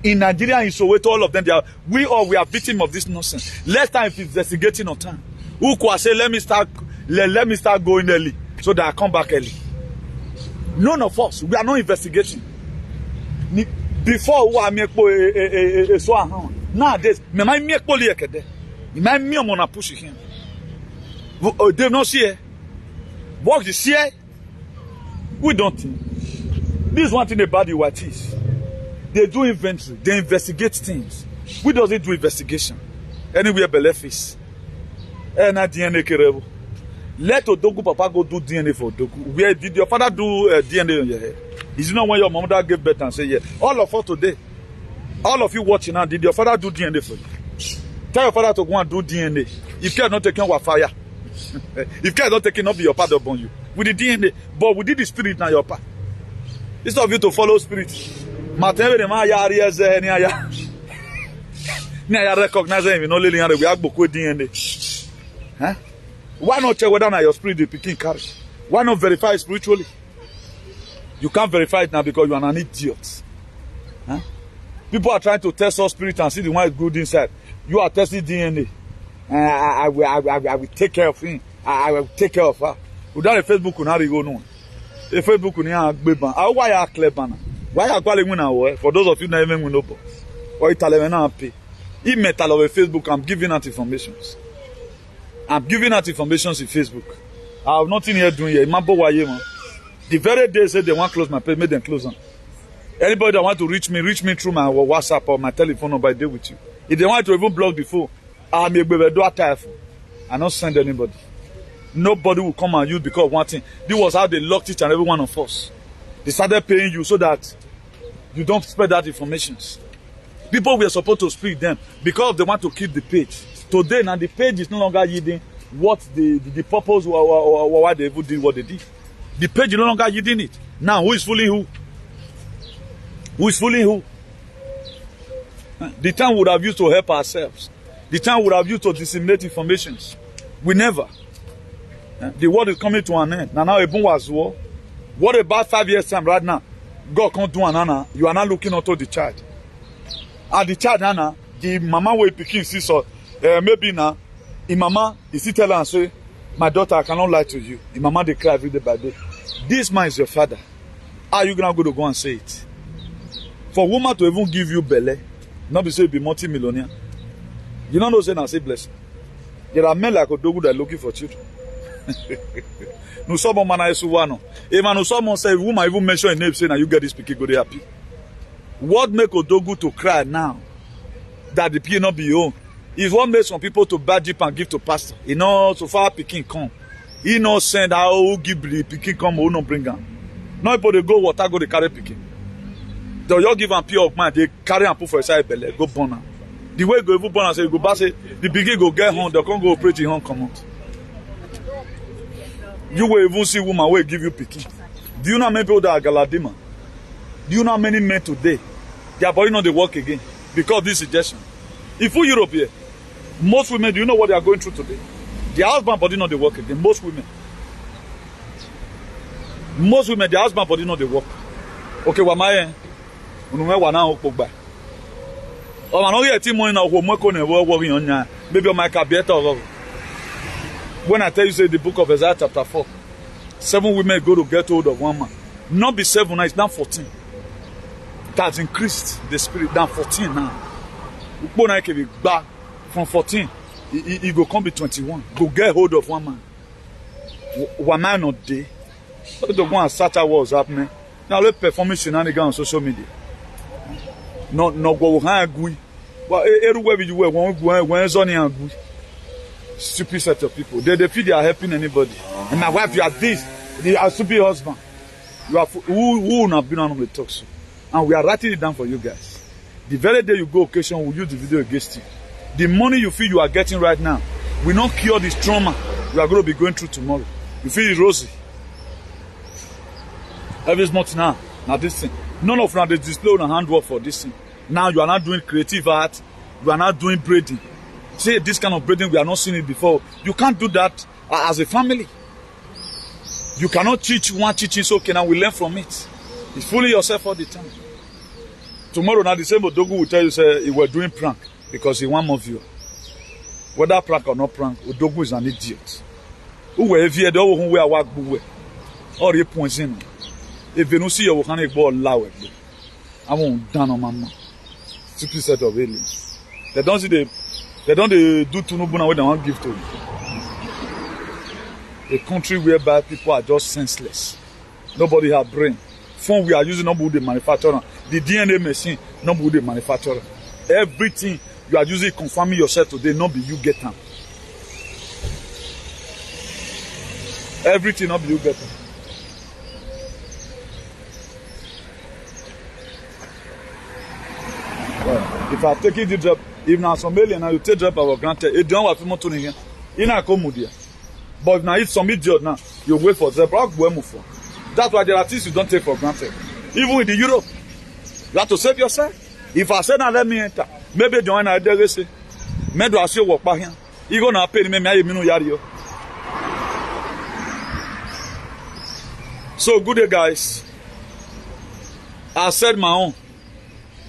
In Nigeria, in Soweto, all of them, we are victims of this nonsense. Less time is investigating on time. Who could say, let me start going early so that I come back early. None of us, we are not investigating. Before, nowadays, they not see it. Work is here. We don't think. This is one thing about the whites. They do inventory. They investigate things. We doesn't do investigation. Anywhere belief is. DNA kerebo. Let Odogu Papa go do DNA for Odogu. Where did your father do DNA on your head? Is it not when your mother gave birth and say, yeah? All of us today, all of you watching now, did your father do DNA for you? Tell your father to go and do DNA. If care not taking our fire. If care not taking up your part upon you. With the DNA, but we did the spirit now your part. Instead of you to follow spirit. Recognize him, you know, we have DNA. Huh? Why not check whether your spirit the picking carry? Why not verify it spiritually? You can't verify it now because you are an idiot. Huh? People are trying to test your spirit and see the one is good inside. You are testing DNA. I will take care of him. I will take care of her. Without a Facebook, you go no. A Facebook, you have baby. Why are clever? Why are calling me for those of you that even know? Or Italian pay. If metal of a Facebook, I'm giving out informations. I'm giving out informations in Facebook. I have nothing here doing here. The very day they said they want to close my page, make them close them. Anybody that want to reach me through my WhatsApp or my telephone number, I deal with you. If they want to even block the phone, I'm a baby do I don't send anybody. Nobody will come and use because of one thing. This was how they locked each and every one of us. They started paying you so that you don't spread that information. People were supposed to speak them because they want to keep the page. Today now the page is no longer yielding what the purpose or why they even did what they did. The page is no longer yielding it. Now who is fooling who? Who is fooling who? The time would have used to help ourselves. The time would have used to disseminate information. We never. The world is coming to an end. Now Ebun was war. What about 5 years time right now? God can't do another. You are not looking onto the child. And the child now, the mama will picking see so maybe now, the mama is still telling and say, my daughter, I cannot lie to you. The mama they cry every day by day. This man is your father. Are you gonna go and say it? For woman to even give you belly, not be say be multi-millionaire. You don't know say now say blessing. There are men like Odogu that are looking for children. No someone man is one. Even no someone say woman even mention a name say now you get this pikin go dey happy. What make Odogu to cry now that the pikin not be your own? Is what makes some people to buy jeep and give to pastor. You know, so far pikin come. He no send how give the pikin come who no bring am. No people they go water go they carry pikin. They you give am pure of mind they carry and put for inside belly go burn am. The way go even burn am say you go back say the pikin go get home they can't go operate in home come out. You will even see woman will give you pikin. Do you know how many people that are galadima? Do you know how many men today their body not they work again because of this suggestion? If you Europe here, most women, do you know what they are going through today? Their husband body not they work again. Most women, their husband body not they work. Okay, what my unume wana okpogba. O ma no get money na ohomeko na working on ya. Maybe on my cabinet or when I tell you say the book of Isaiah chapter 4, 7 women go to get hold of one man. Not be 7 now, it's now 14. It has increased the spirit down 14 now. From 14, he go come be 21. Go get hold of one man. One man not day. But the one search out what's happening. Now let's perform shenanigans on social media. No go hang agui. But everywhere you were, when Zonny and good, stupid set of people. They feel they are helping anybody. And my wife, you are this. You are a stupid husband. You are who not been on the talk show. And we are writing it down for you guys. The very day you go occasion, we'll use the video against you. The money you feel you are getting right now will not cure this trauma you are going to be going through tomorrow. You feel it rosy. Every month now this thing. None of them they display on handwork for this thing. Now you are not doing creative art. You are not doing braiding. Say this kind of braiding, we are not seeing it before. You can't do that as a family. You cannot teach one teaching, so okay, now we learn from it. It's fooling yourself all the time. Tomorrow now the same Odogu will tell you, say, he was doing prank because he want more view. Whether prank or not prank, Odogu is an idiot. Who were here, the who were work boo or he points in. If you don't see your kind of ball loud, I won't down on my mouth. Stupid set of aliens. They don't see they don't do Tunubuna what they want to give to you. A country whereby people are just senseless. Nobody has brain. Phone we are using, nobody the manufacturer. The DNA machine, nobody the manufacturer. Everything you are using, confirming yourself today, not be you get them. Everything not be you get them. Well, if I take the job, if now some alien now you take job for granted, it don't want to move to here. You not come with here. But now it's some idiot now, you wait for them. That's why there are things you don't take for granted. Even in the Europe, you have to save yourself. If I say now let me enter, maybe join I dare say, maybe I say walk back here. You gonna pay me no yari. So good day, guys. I said my own.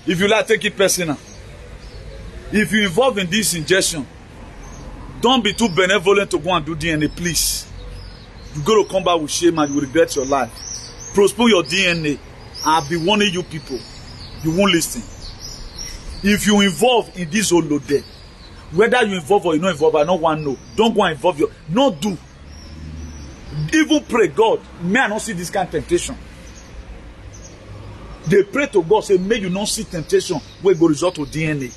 If you like, take it personal. If you involve in this injection, don't be too benevolent to go and do DNA, please. You got to come back with shame and you will regret your life. Postpone your DNA. I'll be warning you people. You won't listen. If you involve in this whole load there, whether you involve or you not involve, I don't want to know. Don't go and involve your. No do. Even pray God, may I not see this kind of temptation. They pray to God, say, may you not see temptation where go result to DNA.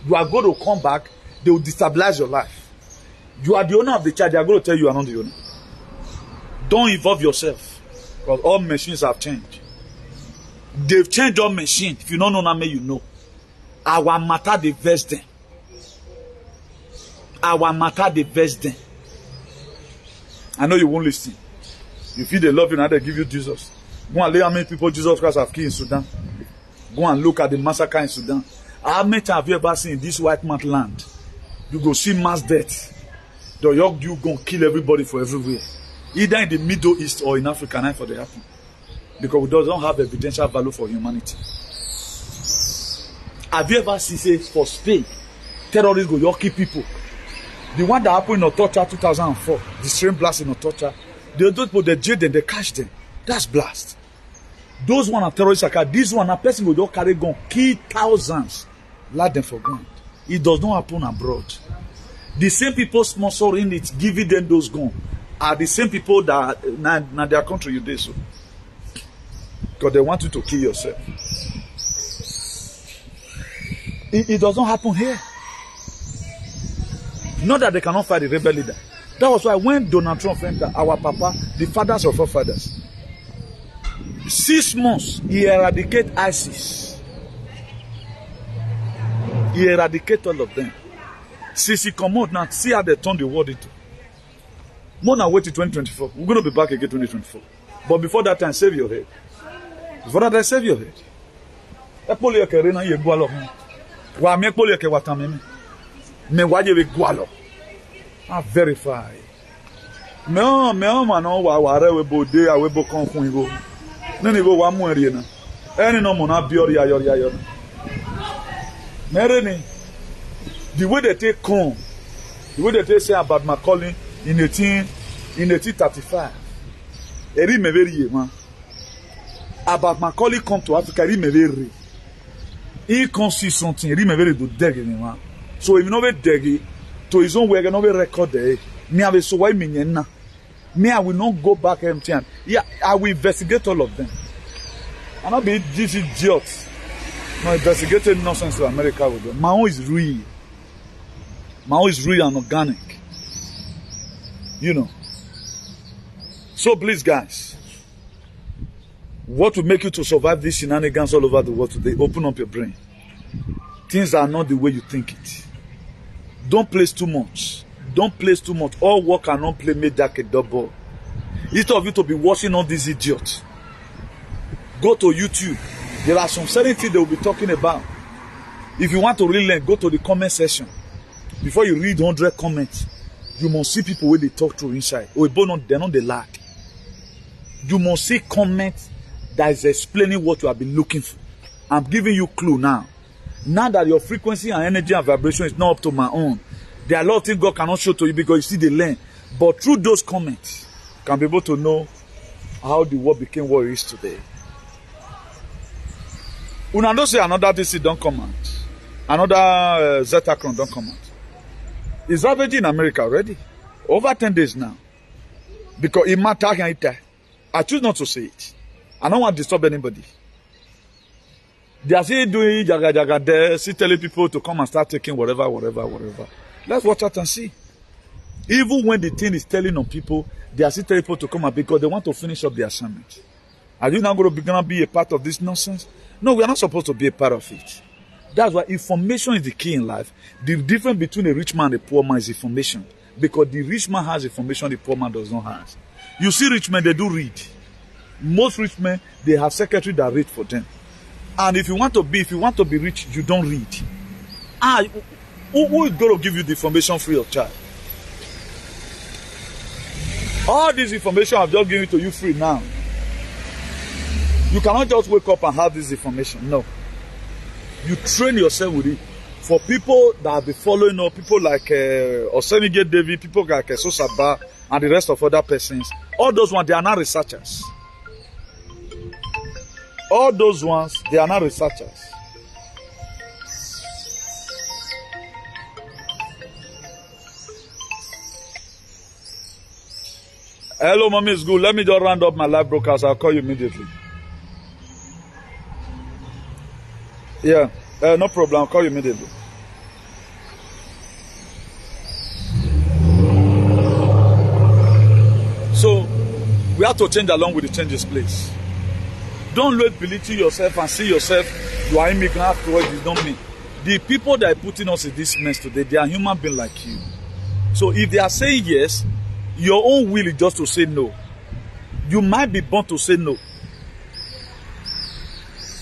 You are going to come back, they will destabilize your life. You are the owner of the child, they are going to tell you are not the owner. Don't involve yourself. Because all machines have changed. They've changed all machines. If you don't know now, may you know. Our matter they vex them. Our matter they vex them. I know you won't listen. You feel they love you now, they give you Jesus. Go and look how many people Jesus Christ have killed in Sudan. Go and look at the massacre in Sudan. How many times have you ever seen in this white man's land? You go see mass death. You go kill everybody for everywhere. Either in the Middle East or in Africa, now for the happen. Because we don't have evidential value for humanity. Have you ever seen, say, for Spain, terrorists go, you kill people? The one that happened in Otocha 2004, the train blast in Otocha, they don't put the jail them, they catch them. That's blast. Those one are terrorists attack. This one, a person will just carry gun, kill thousands, let them for ground. It does not happen abroad. The same people sponsoring it, giving them those guns, are the same people that now their country you did so. Because they want you to kill yourself. It does not happen here. Not that they cannot fight the rebel leader. That was why when Donald Trump entered, our papa, the fathers of our fathers, 6 months, he eradicated ISIS. He eradicated all of them. Since he come out now, see how they turn the world into. More than wait till 2024. We're going to be back again 2024. But before that time, save your head. Before that time, save your head. I verify. No, we bode, I will book on Kungo. Then you go one more arena. Any no more, not beauty. The way they take come, the way they take say about Macaulay in 1835. Eri me very man. About Macaulay come to Africa, eri me very. He come see something, eri me very do deg man. So if you know be deg, to his own way, no be record there. Me have so why me na. Me I will not go back empty hand. Yeah, I will investigate all of them. And I'll be these idiots. No investigating nonsense to America with them. My own is real. My own is real and organic. You know. So please, guys, what will make you to survive these shenanigans all over the world today? Open up your brain. Things are not the way you think it. Don't place too much. Don't place too much. All work and not play make that a double. Instead of you to be watching all these idiots, go to YouTube. There are some certain things they will be talking about. If you want to really learn, go to the comment section. Before you read 100 comments, you must see people where they talk through inside. Oh, they're not the lag. You must see comments that is explaining what you have been looking for. I'm giving you clue now. Now that your frequency and energy and vibration is not up to my own, there are a lot of things God cannot show to you because you see the learn. But through those comments, you can be able to know how the world became what it is today. Una don't say another DC don't come out. Another Zetacron don't come out. It's already in America already. Over 10 days now. Because it matters. I choose not to say it. I don't want to disturb anybody. They are still doing jaga there, still telling people to come and start taking whatever. Let's watch out and see. Even when the thing is telling on people, they are still telling people to come out because they want to finish up the assignment. Are you now going to be a part of this nonsense? No, we are not supposed to be a part of it. That's why information is the key in life. The difference between a rich man and a poor man is information. Because the rich man has information the poor man does not have. You see rich men, they do read. Most rich men, they have secretaries that read for them. And if you want to be rich, you don't read. Who is going to give you the information free of charge? All this information I've just given to you free now. You cannot just wake up and have this information. No. You train yourself with it. For people that have been following up, people like Osenige David, people like Sosaba, and the rest of other persons, all those ones, they are not researchers. All those ones, they are not researchers. Hello, mommy, it's good. Let me just round up my live broadcast. I'll call you immediately. Yeah, no problem. I'll call you immediately. So, we have to change along with the changes, please. Don't let belittle yourself and see yourself, you are immigrant afterwards, it's not me. The people that are putting us in this mess today, they are human beings like you. So if they are saying yes, your own will is just to say no. You might be born to say no.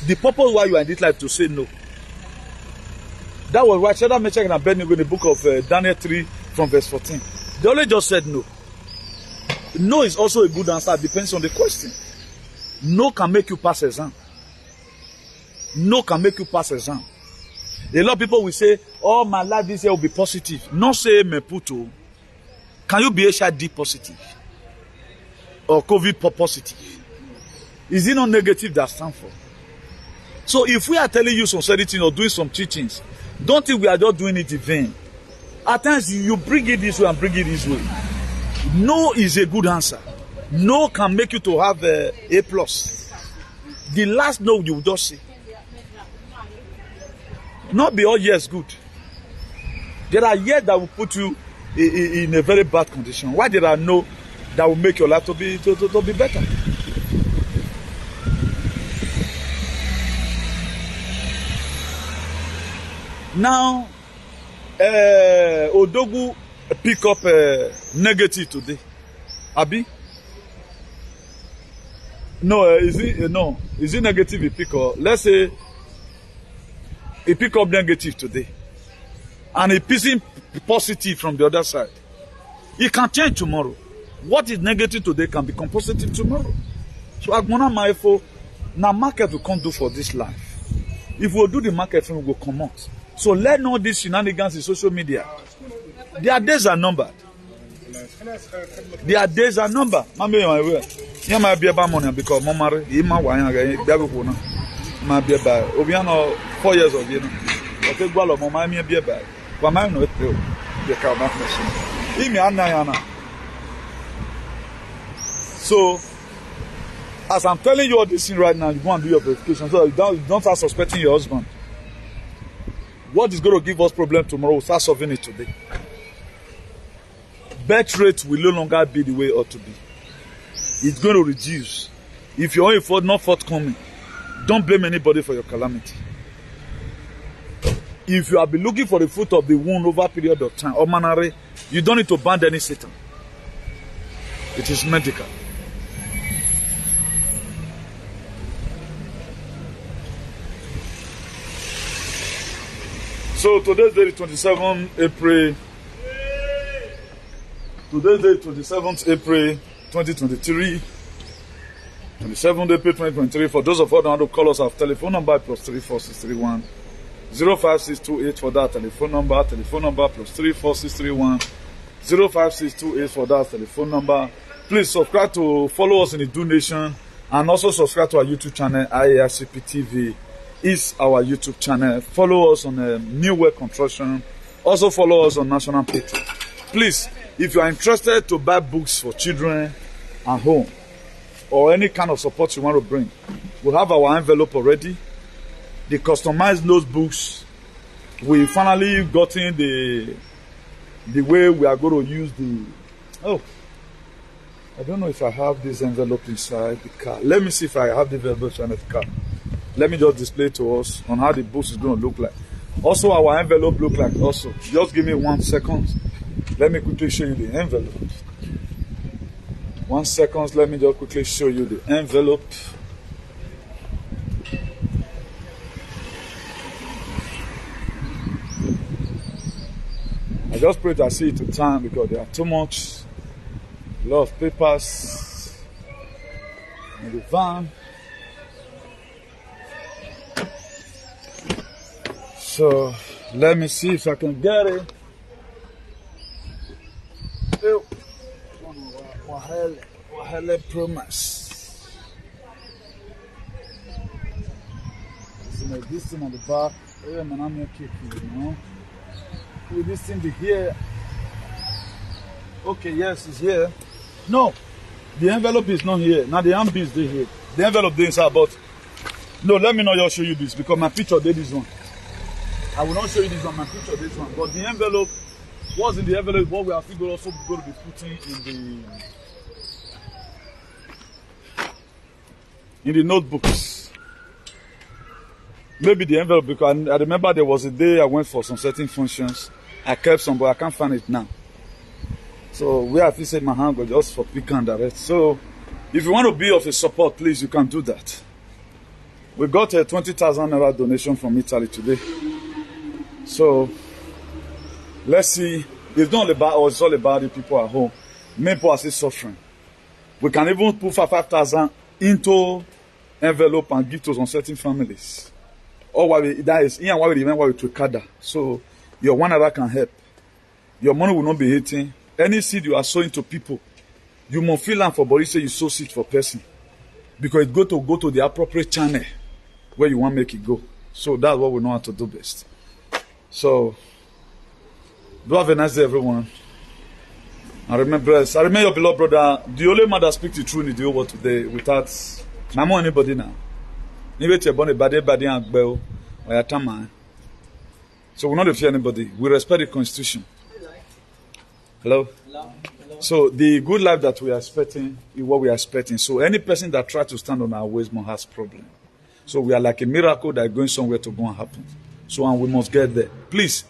The purpose why you are in this life to say no. That was why Shadrach, Meshach, and Abednego in the book of Daniel 3 from verse 14. They only just said no. No is also a good answer, depends on the question. No can make you pass exam. No can make you pass exam. A lot of people will say, oh, my life this year will be positive. Not say me puto. Can you be HIV positive? Or COVID positive? Is it not negative that stands for? So if we are telling you some certain things or doing some teachings, don't think we are just doing it in vain. At times you bring it this way and bring it this way. No is a good answer. No can make you to have A+. The last no you will just say. Not be all years good. There are years that will put you in a very bad condition. Why there are no that will make your life to be better? Now, Odogu pick up negative today. Abi? No, is it negative he pick up? Let's say he pick up negative today. And he pissing positive from the other side. It can change tomorrow. What is negative today can become positive tomorrow. So Agmona Maifo, now market will come do for this life. If we do the market, we will come out. So let all these shenanigans in social media. Their days are numbered. Their days are numbered. You might be about money because Momari, you might want to might be about Obiano 4 years of you know. Okay, Gualo, Mamma, me be about. But I'm not the car machine. So As I'm telling you all this thing right now, you go and do your verification so that you don't start suspecting your husband. What is going to give us problem tomorrow, we'll start solving it today. Birth rate will no longer be the way it ought to be. It's going to reduce. If you're not forthcoming, don't blame anybody for your calamity. If you have been looking for the fruit of the womb over a period of time, or manner, you don't need to ban any Satan. It is medical. So today's day, 27th April. Today's day, 27th April 2023. 27th April 2023. For those of us who want to call us, our telephone number plus 34631 05628 for that telephone number. Telephone number plus 34631 05628 for that telephone number. Please subscribe to follow us in the Do Nation and also subscribe to our YouTube channel. IARCP TV is our YouTube channel. Follow us on New World Construction. Also follow us on National Patriot. Please, if you are interested to buy books for children and home or any kind of support you want to bring, we have our envelope already. The customized notebooks, we finally gotten the way we are going to use the. Oh, I don't know if I have this envelope inside the car. Let me see if I have the envelope inside the car. Let me just display to us on how the books is going to look like. Also, our envelope look like also. Just give me 1 second. Let me quickly show you the envelope. 1 second. Let me just quickly show you the envelope. I just pray that I see it in time because there are too much, a lot of papers in the van. So let me see if I can get it. Wahele promise. This thing at the back. You know. Will this thing be here? Okay, yes, it's here. No, the envelope is not here. Now the envelope is here. The envelope is inside, but no, let me not just show you this because my picture did this one. I will not show you this one, my picture this one. But the envelope, what's in the envelope, what we are still also going to be putting in the notebooks. Maybe the envelope, because I remember there was a day I went for some certain functions. I kept some, but I can't find it now. So we have to say my hand, but just for quick and direct. So if you want to be of a support, please, you can do that. We got a 20,000 naira donation from Italy today. So let's see. It's not about us, it's all about the people at home. Many people are still suffering. We can even put 5,000 into envelope and give to some certain families. Or why that is in why we even why we to Kada. So your one other can help. Your money will not be hitting. Any seed you are sowing to people, you must feel and for body say you sow seed for person. Because it go to the appropriate channel where you want to make it go. So that's what we know how to do best. So do have a nice day, everyone. And remember your beloved brother, the only man that speaks the truth in the whole world today without anybody now. So we not fear anybody. We respect the Constitution. Hello? So the good life that we are expecting is what we are expecting. So any person that tries to stand on our ways more has problem. So we are like a miracle that is going somewhere to go and happen. So and we must get there. Please.